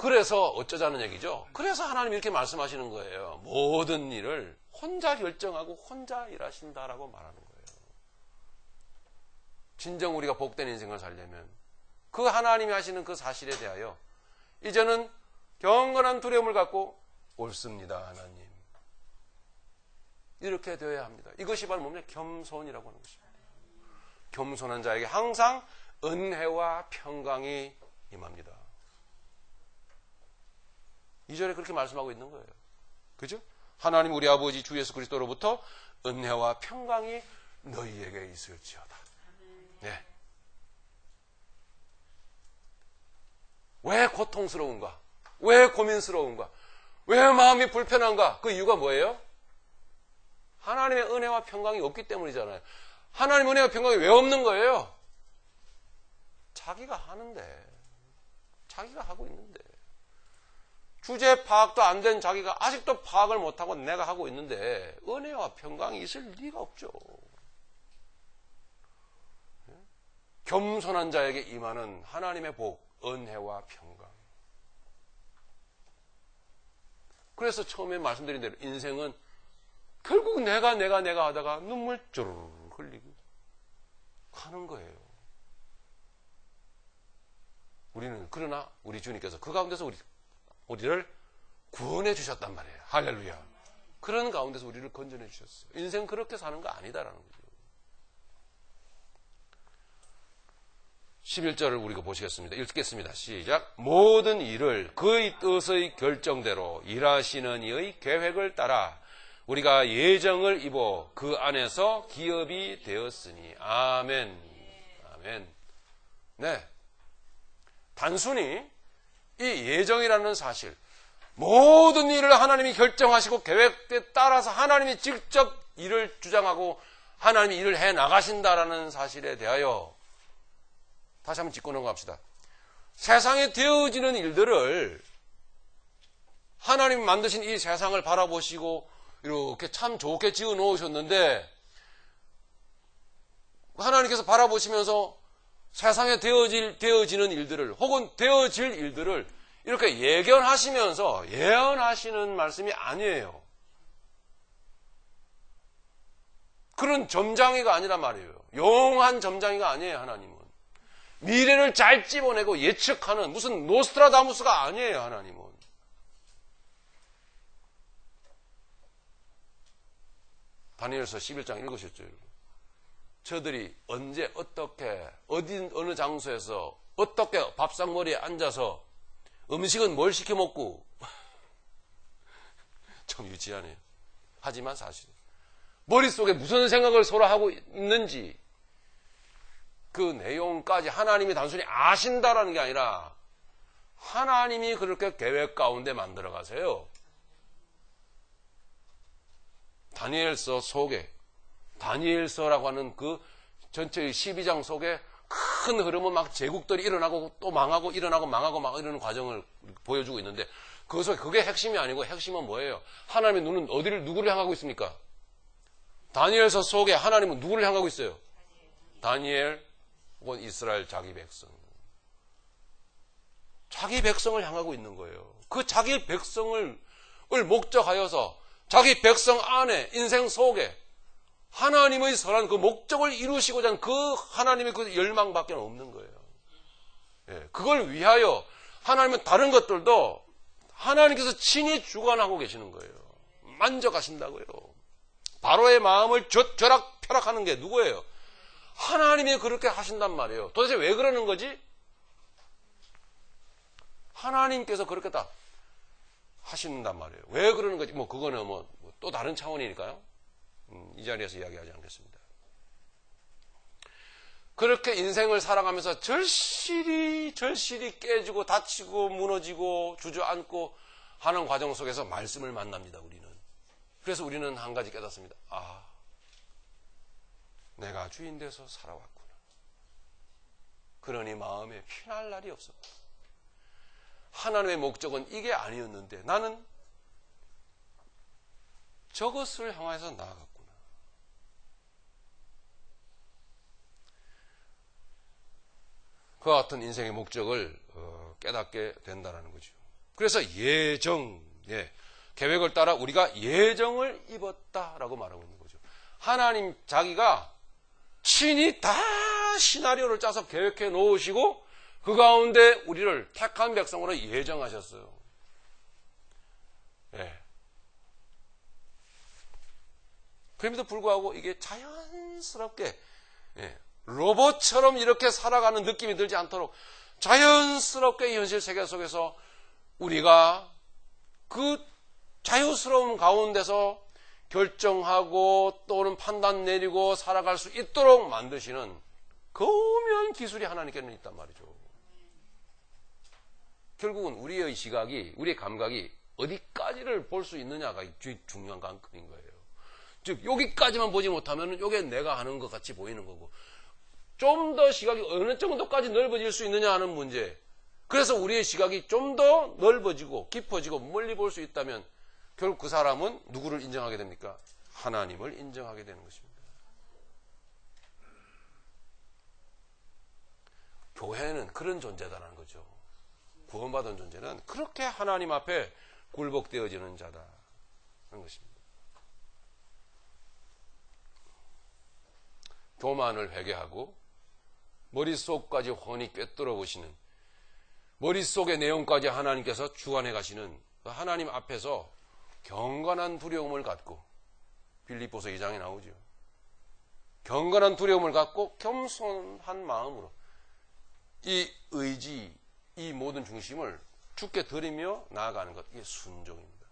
그래서 어쩌자는 얘기죠. 그래서 하나님이 이렇게 말씀하시는 거예요. 모든 일을 혼자 결정하고 혼자 일하신다라고 말하는 거예요. 진정 우리가 복된 인생을 살려면 그 하나님이 하시는 그 사실에 대하여 이제는 경건한 두려움을 갖고 옳습니다, 하나님. 이렇게 되어야 합니다. 이것이 바로 뭡니까? 겸손이라고 하는 것입니다. 겸손한 자에게 항상 은혜와 평강이 임합니다. 2절에 그렇게 말씀하고 있는 거예요. 그죠? 하나님 우리 아버지 주 예수 그리스도로부터 은혜와 평강이 너희에게 있을지어다. 네. 왜 고통스러운가? 왜 고민스러운가? 왜 마음이 불편한가? 그 이유가 뭐예요? 하나님의 은혜와 평강이 없기 때문이잖아요. 하나님의 은혜와 평강이 왜 없는 거예요? 자기가 하는데, 자기가 하고 있는데, 주제 파악도 안 된 자기가 아직도 파악을 못하고 내가 하고 있는데 은혜와 평강이 있을 리가 없죠. 겸손한 자에게 임하는 하나님의 복, 은혜와 평강. 그래서 처음에 말씀드린 대로 인생은 결국 내가 하다가 눈물 쪼르르 흘리고 가는 거예요. 우리는 그러나 우리 주님께서 그 가운데서 우리를 구원해 주셨단 말이에요. 할렐루야. 그런 가운데서 우리를 건져내 주셨어요. 인생 그렇게 사는 거 아니다라는 거죠. 11절을 우리가 보시겠습니다. 읽겠습니다. 시작. 모든 일을 그의 뜻의 결정대로 일하시는 이의 계획을 따라 우리가 예정을 입어 그 안에서 기업이 되었으니. 아멘. 아멘. 네. 단순히 이 예정이라는 사실, 모든 일을 하나님이 결정하시고 계획에 따라서 하나님이 직접 일을 주장하고 하나님이 일을 해 나가신다라는 사실에 대하여 다시 한번 짚고 넘어갑시다. 세상에 되어지는 일들을 하나님이 만드신 이 세상을 바라보시고 이렇게 참 좋게 지어 놓으셨는데 하나님께서 바라보시면서 세상에 되어지는 일들을 혹은 되어질 일들을 이렇게 예견하시면서 예언하시는 말씀이 아니에요. 그런 점장이가 아니란 말이에요. 용한 점장이가 아니에요. 하나님은 미래를 잘 찝어내고 예측하는 무슨 노스트라다무스가 아니에요. 하나님은 다니엘서 11장 읽으셨죠? 저들이 언제 어떻게 어느 장소에서 어떻게 밥상머리에 앉아서 음식은 뭘 시켜 먹고 참 유치하네요. 하지만 사실 머릿속에 무슨 생각을 서로 하고 있는지 그 내용까지 하나님이 단순히 아신다라는 게 아니라 하나님이 그렇게 계획 가운데 만들어 가세요. 다니엘서 속에 다니엘서라고 하는 그 전체의 12장 속에 큰 흐름은 막 제국들이 일어나고 또 망하고 일어나고 망하고 막 이러는 과정을 보여주고 있는데 그게 핵심이 아니고 핵심은 뭐예요? 하나님의 눈은 누구를 향하고 있습니까? 다니엘서 속에 하나님은 누구를 향하고 있어요? 다니엘 혹은 이스라엘 자기 백성. 자기 백성을 향하고 있는 거예요. 그 자기 백성을 목적하여서 자기 백성 안에 인생 속에 하나님의 선한 그 목적을 이루시고자 하는 그 하나님의 그 열망밖에 없는 거예요. 예, 그걸 위하여 하나님은 다른 것들도 하나님께서 친히 주관하고 계시는 거예요. 만져가신다고요. 바로의 마음을 벼락펴락하는 게 누구예요? 하나님이 그렇게 하신단 말이에요. 도대체 왜 그러는 거지? 하나님께서 그렇게 다 하신단 말이에요. 왜 그러는 거지? 그거는 또 다른 차원이니까요. 이 자리에서 이야기하지 않겠습니다. 그렇게 인생을 살아가면서 절실히 깨지고 다치고 무너지고 주저앉고 하는 과정 속에서 말씀을 만납니다. 우리는. 그래서 우리는 한 가지 깨닫습니다. 아, 내가 주인 돼서 살아왔구나. 그러니 마음에 피날 날이 없었다. 하나님의 목적은 이게 아니었는데 나는 저것을 향해서 나아갔구나. 그와 같은 인생의 목적을 깨닫게 된다는 거죠. 그래서 예정, 계획을 따라 우리가 예정을 입었다라고 말하고 있는 거죠. 하나님 자기가 친히 다 시나리오를 짜서 계획해 놓으시고 그 가운데 우리를 택한 백성으로 예정하셨어요. 그럼에도 불구하고 이게 자연스럽게 로봇처럼 이렇게 살아가는 느낌이 들지 않도록 자연스럽게 현실 세계 속에서 우리가 그 자유스러움 가운데서 결정하고 또는 판단 내리고 살아갈 수 있도록 만드시는 거대한 기술이 하나님께는 있단 말이죠. 결국은 우리의 시각이, 우리의 감각이 어디까지를 볼 수 있느냐가 중요한 관건인 거예요. 즉 여기까지만 보지 못하면 이게 내가 하는 것 같이 보이는 거고, 좀 더 시각이 어느 정도까지 넓어질 수 있느냐 하는 문제. 그래서 우리의 시각이 좀 더 넓어지고 깊어지고 멀리 볼 수 있다면 결국 그 사람은 누구를 인정하게 됩니까? 하나님을 인정하게 되는 것입니다. 교회는 그런 존재다라는 거죠. 구원받은 존재는 그렇게 하나님 앞에 굴복되어지는 자다라는 것입니다. 교만을 회개하고 머릿속까지 훤히 꿰뚫어 보시는, 머릿속의 내용까지 하나님께서 주관해 가시는 하나님 앞에서 경건한 두려움을 갖고, 빌립보서 2장에 나오죠. 경건한 두려움을 갖고 겸손한 마음으로 이 의지, 이 모든 중심을 주께 드리며 나아가는 것, 이게 순종입니다.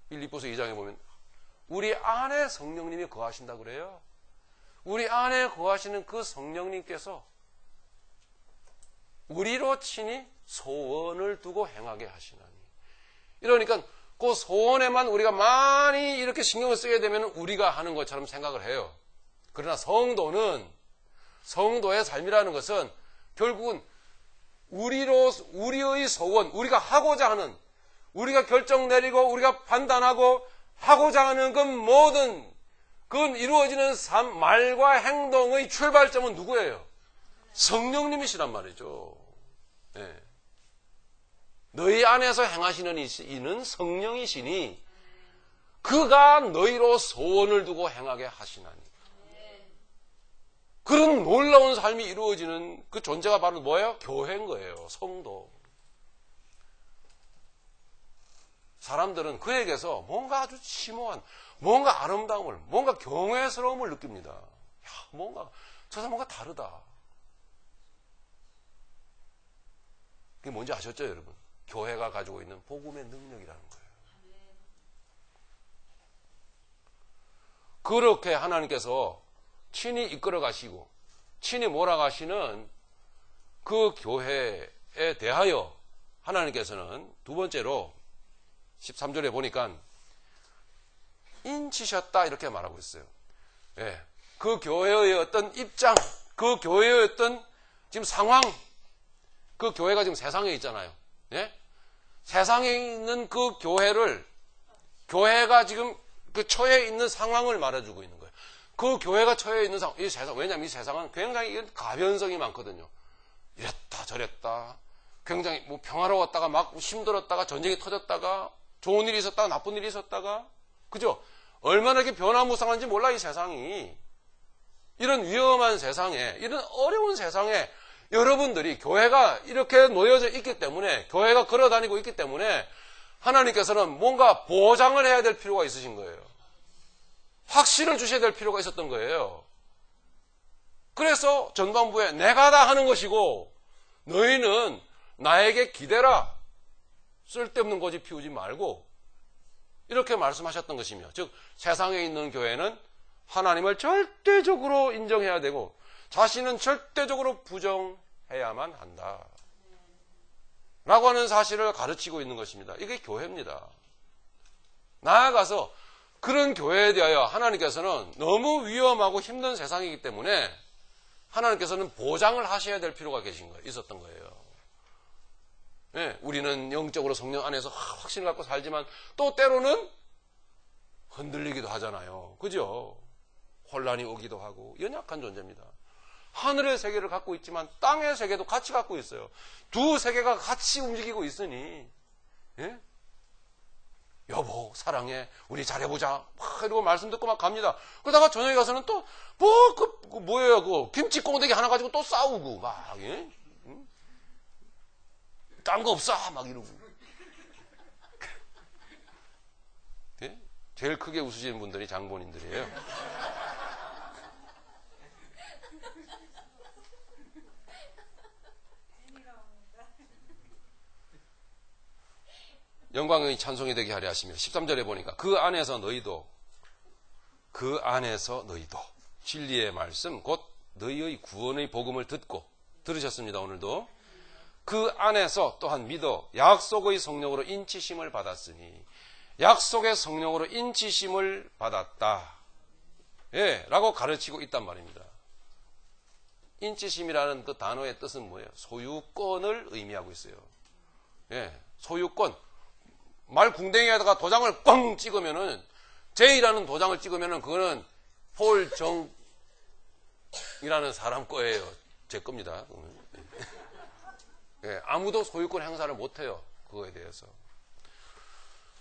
빌립보서 2장에 보면 우리 안에 성령님이 거하신다고 그래요. 우리 안에 거하시는 그 성령님께서 우리로 친히 소원을 두고 행하게 하시나니. 이러니까 그 소원에만 우리가 많이 이렇게 신경을 쓰게 되면 우리가 하는 것처럼 생각을 해요. 그러나 성도의 삶이라는 것은 결국은 우리의 소원, 우리가 하고자 하는, 우리가 결정 내리고 우리가 판단하고 하고자 하는 그 모든 그건 이루어지는 삶, 말과 행동의 출발점은 누구예요? 성령님이시란 말이죠. 너희 안에서 행하시는 이는 성령이시니 그가 너희로 소원을 두고 행하게 하시나니. 그런 놀라운 삶이 이루어지는 그 존재가 바로 뭐예요? 교회인 거예요. 성도. 사람들은 그에게서 뭔가 아주 심오한, 뭔가 아름다움을, 뭔가 경외스러움을 느낍니다. 저 사람 뭔가 다르다. 그게 뭔지 아셨죠, 여러분? 교회가 가지고 있는 복음의 능력이라는 거예요. 그렇게 하나님께서 친히 이끌어 가시고 친히 몰아가시는 그 교회에 대하여 하나님께서는 두 번째로 13절에 보니까 인치셨다 이렇게 말하고 있어요. 그 교회의 어떤 입장, 그 교회의 어떤 지금 상황, 그 교회가 지금 세상에 있잖아요. 세상에 있는 그 교회가 지금 그 처해 있는 상황을 말해주고 있는 거예요. 그 교회가 처해 있는 상황, 이 세상, 왜냐하면 이 세상은 굉장히 가변성이 많거든요. 이랬다 저랬다, 굉장히 평화로웠다가 막 힘들었다가 전쟁이 터졌다가 좋은 일이 있었다가 나쁜 일이 있었다가, 그죠? 얼마나 이렇게 변화무쌍한지 몰라, 이 세상이. 이런 위험한 세상에, 이런 어려운 세상에 여러분들이 교회가 이렇게 놓여져 있기 때문에, 교회가 걸어다니고 있기 때문에 하나님께서는 뭔가 보장을 해야 될 필요가 있으신 거예요. 확신을 주셔야 될 필요가 있었던 거예요. 그래서 전반부에 내가 다 하는 것이고 너희는 나에게 기대라, 쓸데없는 고집 피우지 말고, 이렇게 말씀하셨던 것이며, 즉 세상에 있는 교회는 하나님을 절대적으로 인정해야 되고 자신은 절대적으로 부정해야만 한다 라고 하는 사실을 가르치고 있는 것입니다. 이게 교회입니다. 나아가서 그런 교회에 대하여 하나님께서는 너무 위험하고 힘든 세상이기 때문에 하나님께서는 보장을 하셔야 될 필요가 있었던 거예요. 우리는 영적으로 성령 안에서 확신을 갖고 살지만 또 때로는 흔들리기도 하잖아요. 그죠? 혼란이 오기도 하고 연약한 존재입니다. 하늘의 세계를 갖고 있지만 땅의 세계도 같이 갖고 있어요. 두 세계가 같이 움직이고 있으니, 예? 여보 사랑해 우리 잘해보자 막 이러고 말씀 듣고 막 갑니다. 그러다가 저녁에 가서는 또 뭐예요 그 김치 꽁대기 하나 가지고 또 싸우고 막, 예? 응? 딴 거 없어 막 이러고, 예? 제일 크게 웃으시는 분들이 장본인들이에요. 영광의 찬송이 되게 하려 하시며 13절에 보니까 그 안에서 너희도 진리의 말씀 곧 너희의 구원의 복음을 듣고 들으셨습니다. 오늘도 그 안에서 또한 믿어 약속의 성령으로 인치심을 받았으니 약속의 성령으로 인치심을 받았다, 예, 라고 가르치고 있단 말입니다. 인치심이라는 그 단어의 뜻은 뭐예요? 소유권을 의미하고 있어요. 예, 소유권. 말 궁뎅이에다가 도장을 꽝 찍으면은, J라는 도장을 찍으면은 그거는 폴정이라는 사람 거예요. 제 겁니다. 예, 아무도 소유권 행사를 못해요. 그거에 대해서.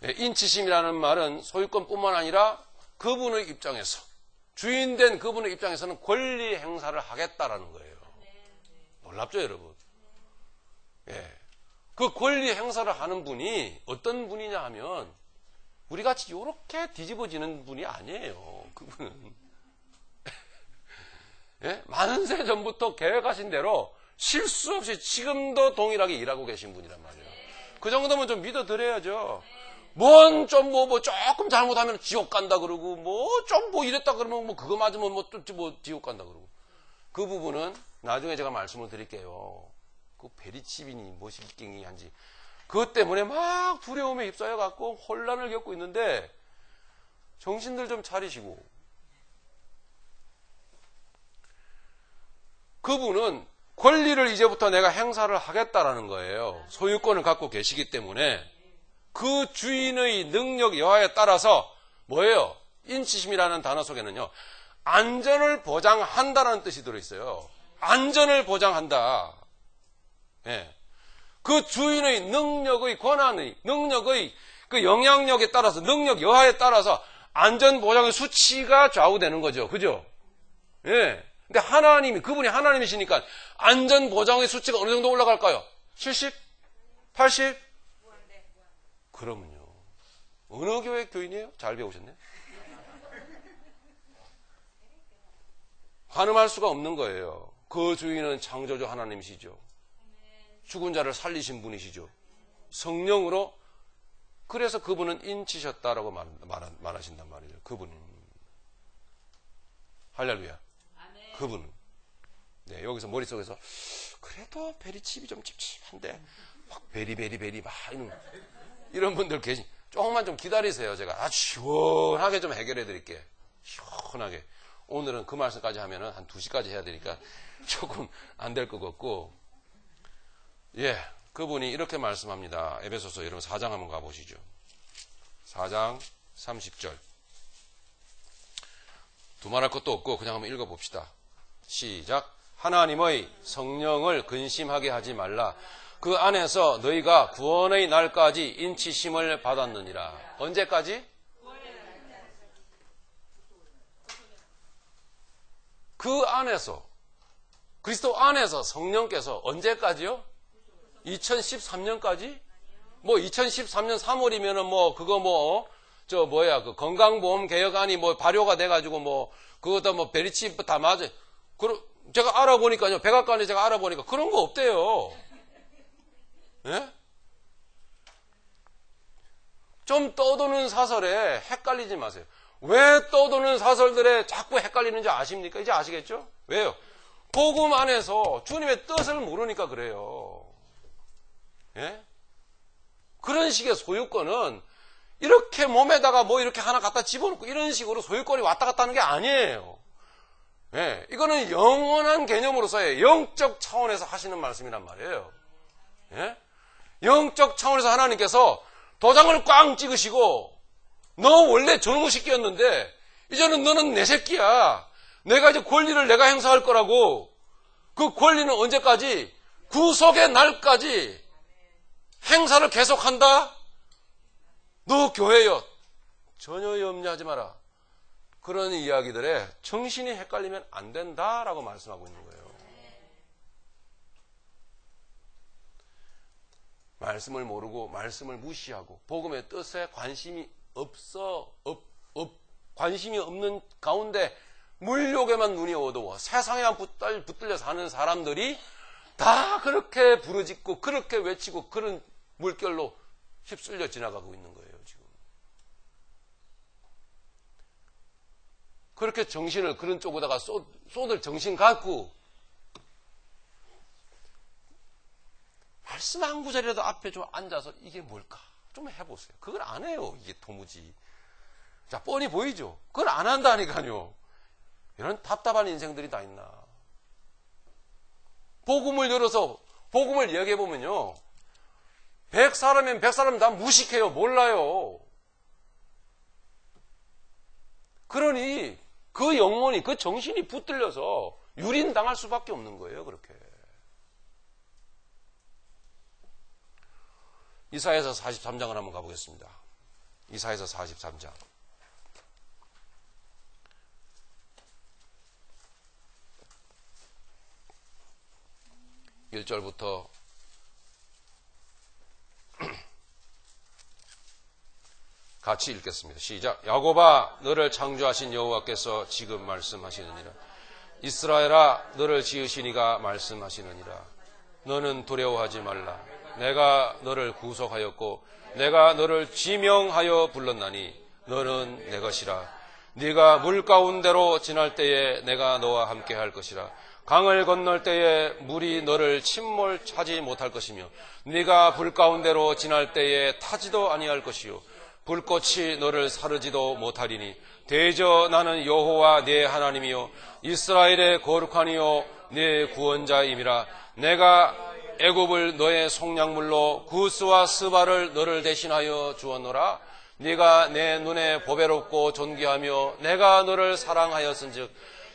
예, 인치심이라는 말은 소유권뿐만 아니라 그분의 입장에서, 주인된 그분의 입장에서는 권리 행사를 하겠다라는 거예요. 놀랍죠, 여러분? 예. 그 권리 행사를 하는 분이 어떤 분이냐 하면 우리 같이 이렇게 뒤집어지는 분이 아니에요. 그분은 예? 많은 세 전부터 계획하신 대로 실수 없이 지금도 동일하게 일하고 계신 분이란 말이에요. 그 정도면 좀 믿어드려야죠. 뭔 좀 뭐 조금 잘못하면 지옥 간다 그러고 뭐 좀 뭐 이랬다 그러면 뭐 그거 맞으면 뭐 지옥 간다 그러고, 그 부분은 나중에 제가 말씀을 드릴게요. 그 베리칩이니 뭐시기경이 한지 그것 때문에 막 두려움에 휩싸여 갖고 혼란을 겪고 있는데 정신들 좀 차리시고, 그분은 권리를 이제부터 내가 행사를 하겠다라는 거예요. 소유권을 갖고 계시기 때문에 그 주인의 능력 여하에 따라서 뭐예요? 인치심이라는 단어 속에는요, 안전을 보장한다라는 뜻이 들어있어요. 안전을 보장한다. 예. 그 주인의 능력의 권한의, 능력의 그 영향력에 따라서, 능력 여하에 따라서 안전보장의 수치가 좌우되는 거죠. 그죠? 예. 근데 하나님이, 그분이 하나님이시니까 안전보장의 수치가 어느 정도 올라갈까요? 70? 80? 그러면요. 어느 교회 교인이에요? 잘 배우셨네? 가늠할 수가 없는 거예요. 그 주인은 창조주 하나님이시죠. 죽은 자를 살리신 분이시죠. 성령으로. 그래서 그분은 인치셨다라고 말하신단 말이에요. 그분은. 할렐루야. 그분은. 네, 여기서 머릿속에서 그래도 베리칩이 좀 찝찝한데 막 베리 막 이런 분들 계신, 조금만 좀 기다리세요. 제가 아주 시원하게 좀 해결해 드릴게요. 시원하게. 오늘은 그 말씀까지 하면은 한 2시까지 해야 되니까 조금 안 될 것 같고, 예, 그분이 이렇게 말씀합니다. 에베소서 여러분 4장 한번 가보시죠. 4장 30절. 두말할 것도 없고 그냥 한번 읽어봅시다. 시작. 하나님의 성령을 근심하게 하지 말라. 그 안에서 너희가 구원의 날까지 인치심을 받았느니라. 언제까지? 그 안에서, 그리스도 안에서 성령께서 언제까지요? 2013년까지? 뭐 2013년 3월이면은 뭐 그거 그 건강보험 개혁안이 뭐 발효가 돼가지고 뭐 그것도 뭐 베리칩 다 맞아. 제가 알아보니까요, 백악관에 제가 알아보니까 그런 거 없대요. 예? 좀 떠도는 사설에 헷갈리지 마세요. 왜 떠도는 사설들에 자꾸 헷갈리는지 아십니까? 이제 아시겠죠? 왜요? 복음 안에서 주님의 뜻을 모르니까 그래요. 예? 그런 식의 소유권은 이렇게 몸에다가 뭐 이렇게 하나 갖다 집어넣고 이런 식으로 소유권이 왔다 갔다 하는 게 아니에요. 예, 이거는 영원한 개념으로서의 영적 차원에서 하시는 말씀이란 말이에요. 예? 영적 차원에서 하나님께서 도장을 꽝 찍으시고, 너 원래 저놈의 새끼였는데 이제는 너는 내 새끼야. 내가 이제 권리를 내가 행사할 거라고 그 권리는 언제까지? 구속의 날까지 행사를 계속한다? 너 교회여, 전혀 염려하지 마라. 그런 이야기들에 정신이 헷갈리면 안 된다라고 말씀하고 있는 거예요. 말씀을 모르고 말씀을 무시하고 복음의 뜻에 관심이 관심이 없는 가운데 물욕에만 눈이 어두워 세상에만 붙들려 사는 사람들이 다 그렇게 부르짖고 그렇게 외치고 그런 물결로 휩쓸려 지나가고 있는 거예요, 지금. 그렇게 정신을 그런 쪽에다가 쏟을 정신 갖고 말씀 한 구절이라도 앞에 좀 앉아서 이게 뭘까? 좀 해보세요. 그걸 안 해요, 이게 도무지. 자, 뻔히 보이죠? 그걸 안 한다니까요. 이런 답답한 인생들이 다 있나. 복음을 열어서 복음을 이야기해보면요. 100사람이면 100사람 다 무식해요. 몰라요. 그러니 그 영혼이, 그 정신이 붙들려서 유린당할 수밖에 없는 거예요. 그렇게. 이사야서 43장을 한번 가보겠습니다. 이사야서 43장. 1절부터 같이 읽겠습니다. 시작. 야곱아, 너를 창조하신 여호와께서 지금 말씀하시느니라. 이스라엘아, 너를 지으신 이가 말씀하시느니라. 너는 두려워하지 말라. 내가 너를 구속하였고 내가 너를 지명하여 불렀나니 너는 내 것이라. 네가 물 가운데로 지날 때에 내가 너와 함께 할 것이라. 강을 건널 때에 물이 너를 침몰하지 못할 것이며 네가 불 가운데로 지날 때에 타지도 아니할 것이요 불꽃이 너를 사르지도 못하리니 대저 나는 여호와 네 하나님이요 이스라엘의 거룩하니요 네 구원자임이라. 내가 애굽을 너의 속량물로 구스와 스바를 너를 대신하여 주었노라. 네가 내 눈에 보배롭고 존귀하며 내가 너를 사랑하였은즉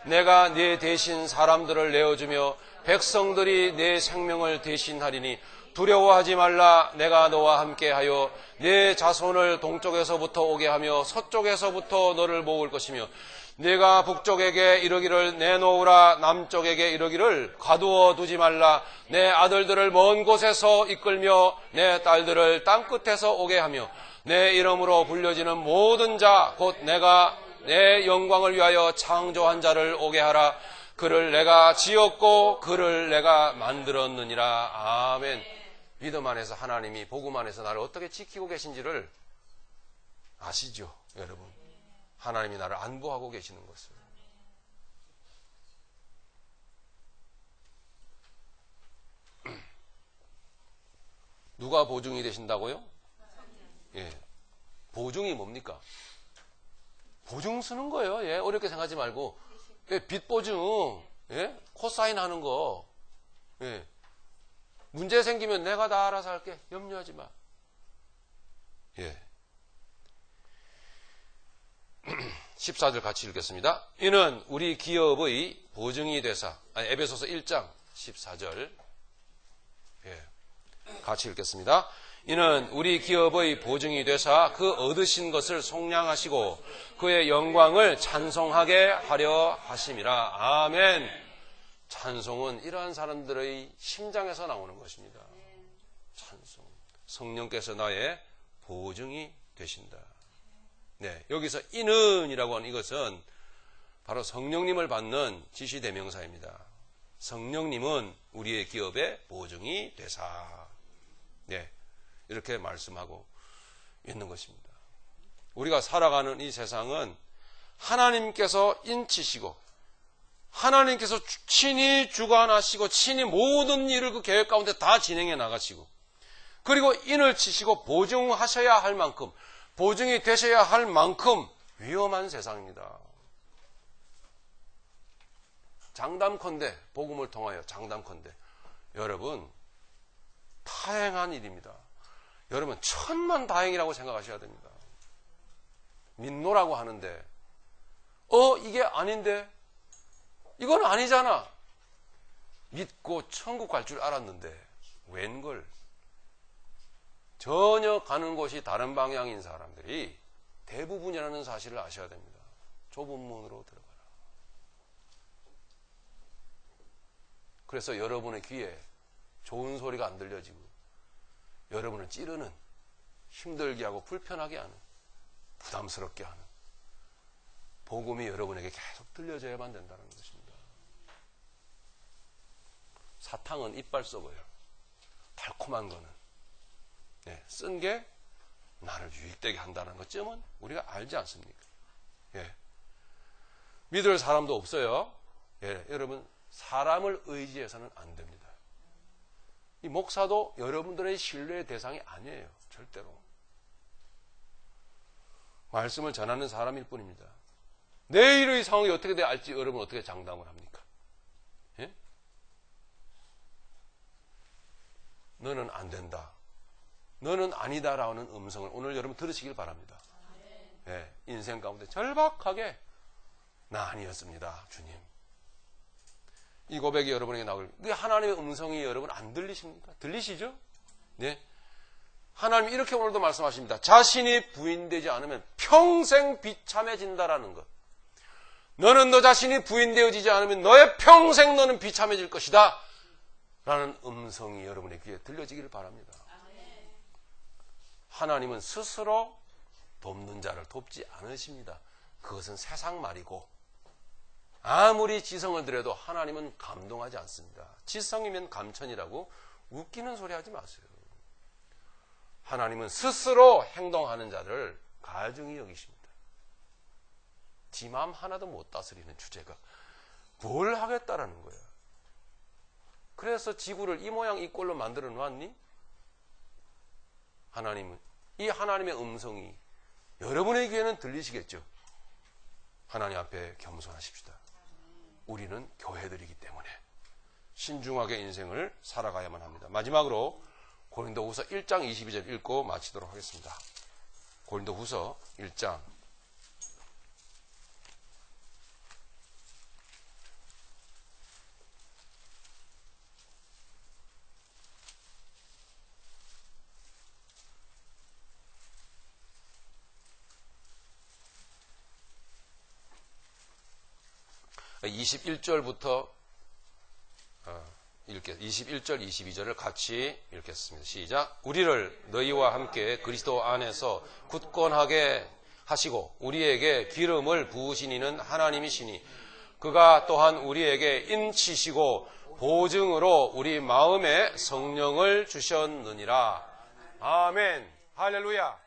내가 네 대신 사람들을 내어주며 백성들이 네 생명을 대신하리니 두려워하지 말라. 내가 너와 함께하여 네 자손을 동쪽에서부터 오게 하며 서쪽에서부터 너를 모을 것이며 네가 북쪽에게 이르기를 내놓으라. 남쪽에게 이르기를 가두어 두지 말라. 내 아들들을 먼 곳에서 이끌며 내 딸들을 땅끝에서 오게 하며 내 이름으로 불려지는 모든 자 곧 내가 내 영광을 위하여 창조한 자를 오게 하라. 그를 내가 지었고 그를 내가 만들었느니라. 아멘. 믿음 안에서 하나님이 복음 안에서 나를 어떻게 지키고 계신지를 아시죠, 여러분? 하나님이 나를 안보하고 계시는 것을. 누가 보증이 되신다고요? 예. 보증이 뭡니까? 보증 쓰는 거예요. 예. 어렵게 생각하지 말고. 예. 빚 보증. 예. 코사인 하는 거. 예. 문제 생기면 내가 다 알아서 할게. 염려하지 마. 예. 14절 같이 읽겠습니다. 이는 우리 기업의 보증이 되사. 에베소서 1장 14절. 예. 같이 읽겠습니다. 이는 우리 기업의 보증이 되사 그 얻으신 것을 속량하시고 그의 영광을 찬송하게 하려 하심이라. 아멘. 찬송은 이러한 사람들의 심장에서 나오는 것입니다. 찬송. 성령께서 나의 보증이 되신다. 네, 여기서 이는이라고 하는 이것은 바로 성령님을 받는 지시대명사입니다. 성령님은 우리의 기업의 보증이 되사. 네, 이렇게 말씀하고 있는 것입니다. 우리가 살아가는 이 세상은 하나님께서 인치시고 하나님께서 친히 주관하시고 친히 모든 일을 그 계획 가운데 다 진행해 나가시고 그리고 인을 치시고 보증하셔야 할 만큼 보증이 되셔야 할 만큼 위험한 세상입니다. 장담컨대 복음을 통하여 장담컨대 여러분 다행한 일입니다. 여러분 천만다행이라고 생각하셔야 됩니다. 믿노라고 하는데 이게 아닌데 이건 아니잖아. 믿고 천국 갈 줄 알았는데 웬걸 전혀 가는 곳이 다른 방향인 사람들이 대부분이라는 사실을 아셔야 됩니다. 좁은 문으로 들어가라. 그래서 여러분의 귀에 좋은 소리가 안 들려지고 여러분을 찌르는, 힘들게 하고 불편하게 하는, 부담스럽게 하는 복음이 여러분에게 계속 들려져야만 된다는 것입니다. 사탕은 이빨 썩어요. 달콤한 거는 쓴 게 나를 유익되게 한다는 것쯤은 우리가 알지 않습니까? 믿을 사람도 없어요. 여러분, 사람을 의지해서는 안 됩니다. 이 목사도 여러분들의 신뢰의 대상이 아니에요. 절대로. 말씀을 전하는 사람일 뿐입니다. 내일의 상황이 어떻게 돼야 알지 여러분 어떻게 장담을 합니까? 너는 안 된다. 너는 아니다라는 음성을 오늘 여러분 들으시길 바랍니다. 인생 가운데 절박하게 나 아니었습니다. 주님. 이 고백이 여러분에게 나올 하나님의 음성이 여러분 안 들리십니까? 들리시죠? 네. 하나님 이렇게 오늘도 말씀하십니다. 자신이 부인되지 않으면 평생 비참해진다라는 것. 너는 너 자신이 부인되어지지 않으면 너의 평생 너는 비참해질 것이다. 라는 음성이 여러분의 귀에 들려지기를 바랍니다. 하나님은 스스로 돕는 자를 돕지 않으십니다. 그것은 세상 말이고 아무리 지성을 들여도 하나님은 감동하지 않습니다. 지성이면 감천이라고 웃기는 소리 하지 마세요. 하나님은 스스로 행동하는 자를 가증히 여기십니다. 지 마음 하나도 못 다스리는 주제가 뭘 하겠다라는 거예요. 그래서 지구를 이 모양 이 꼴로 만들어 놓았니? 하나님은 이 하나님의 음성이 여러분의 귀에는 들리시겠죠. 하나님 앞에 겸손하십시다. 우리는 교회들이기 때문에 신중하게 인생을 살아가야만 합니다. 마지막으로 고린도후서 1장 22절 읽고 마치도록 하겠습니다. 고린도후서 1장 21절부터 21절, 22절을 같이 읽겠습니다. 시작. 우리를 너희와 함께 그리스도 안에서 굳건하게 하시고 우리에게 기름을 부으신 이는 하나님이시니 그가 또한 우리에게 인치시고 보증으로 우리 마음에 성령을 주셨느니라. 아멘. 할렐루야.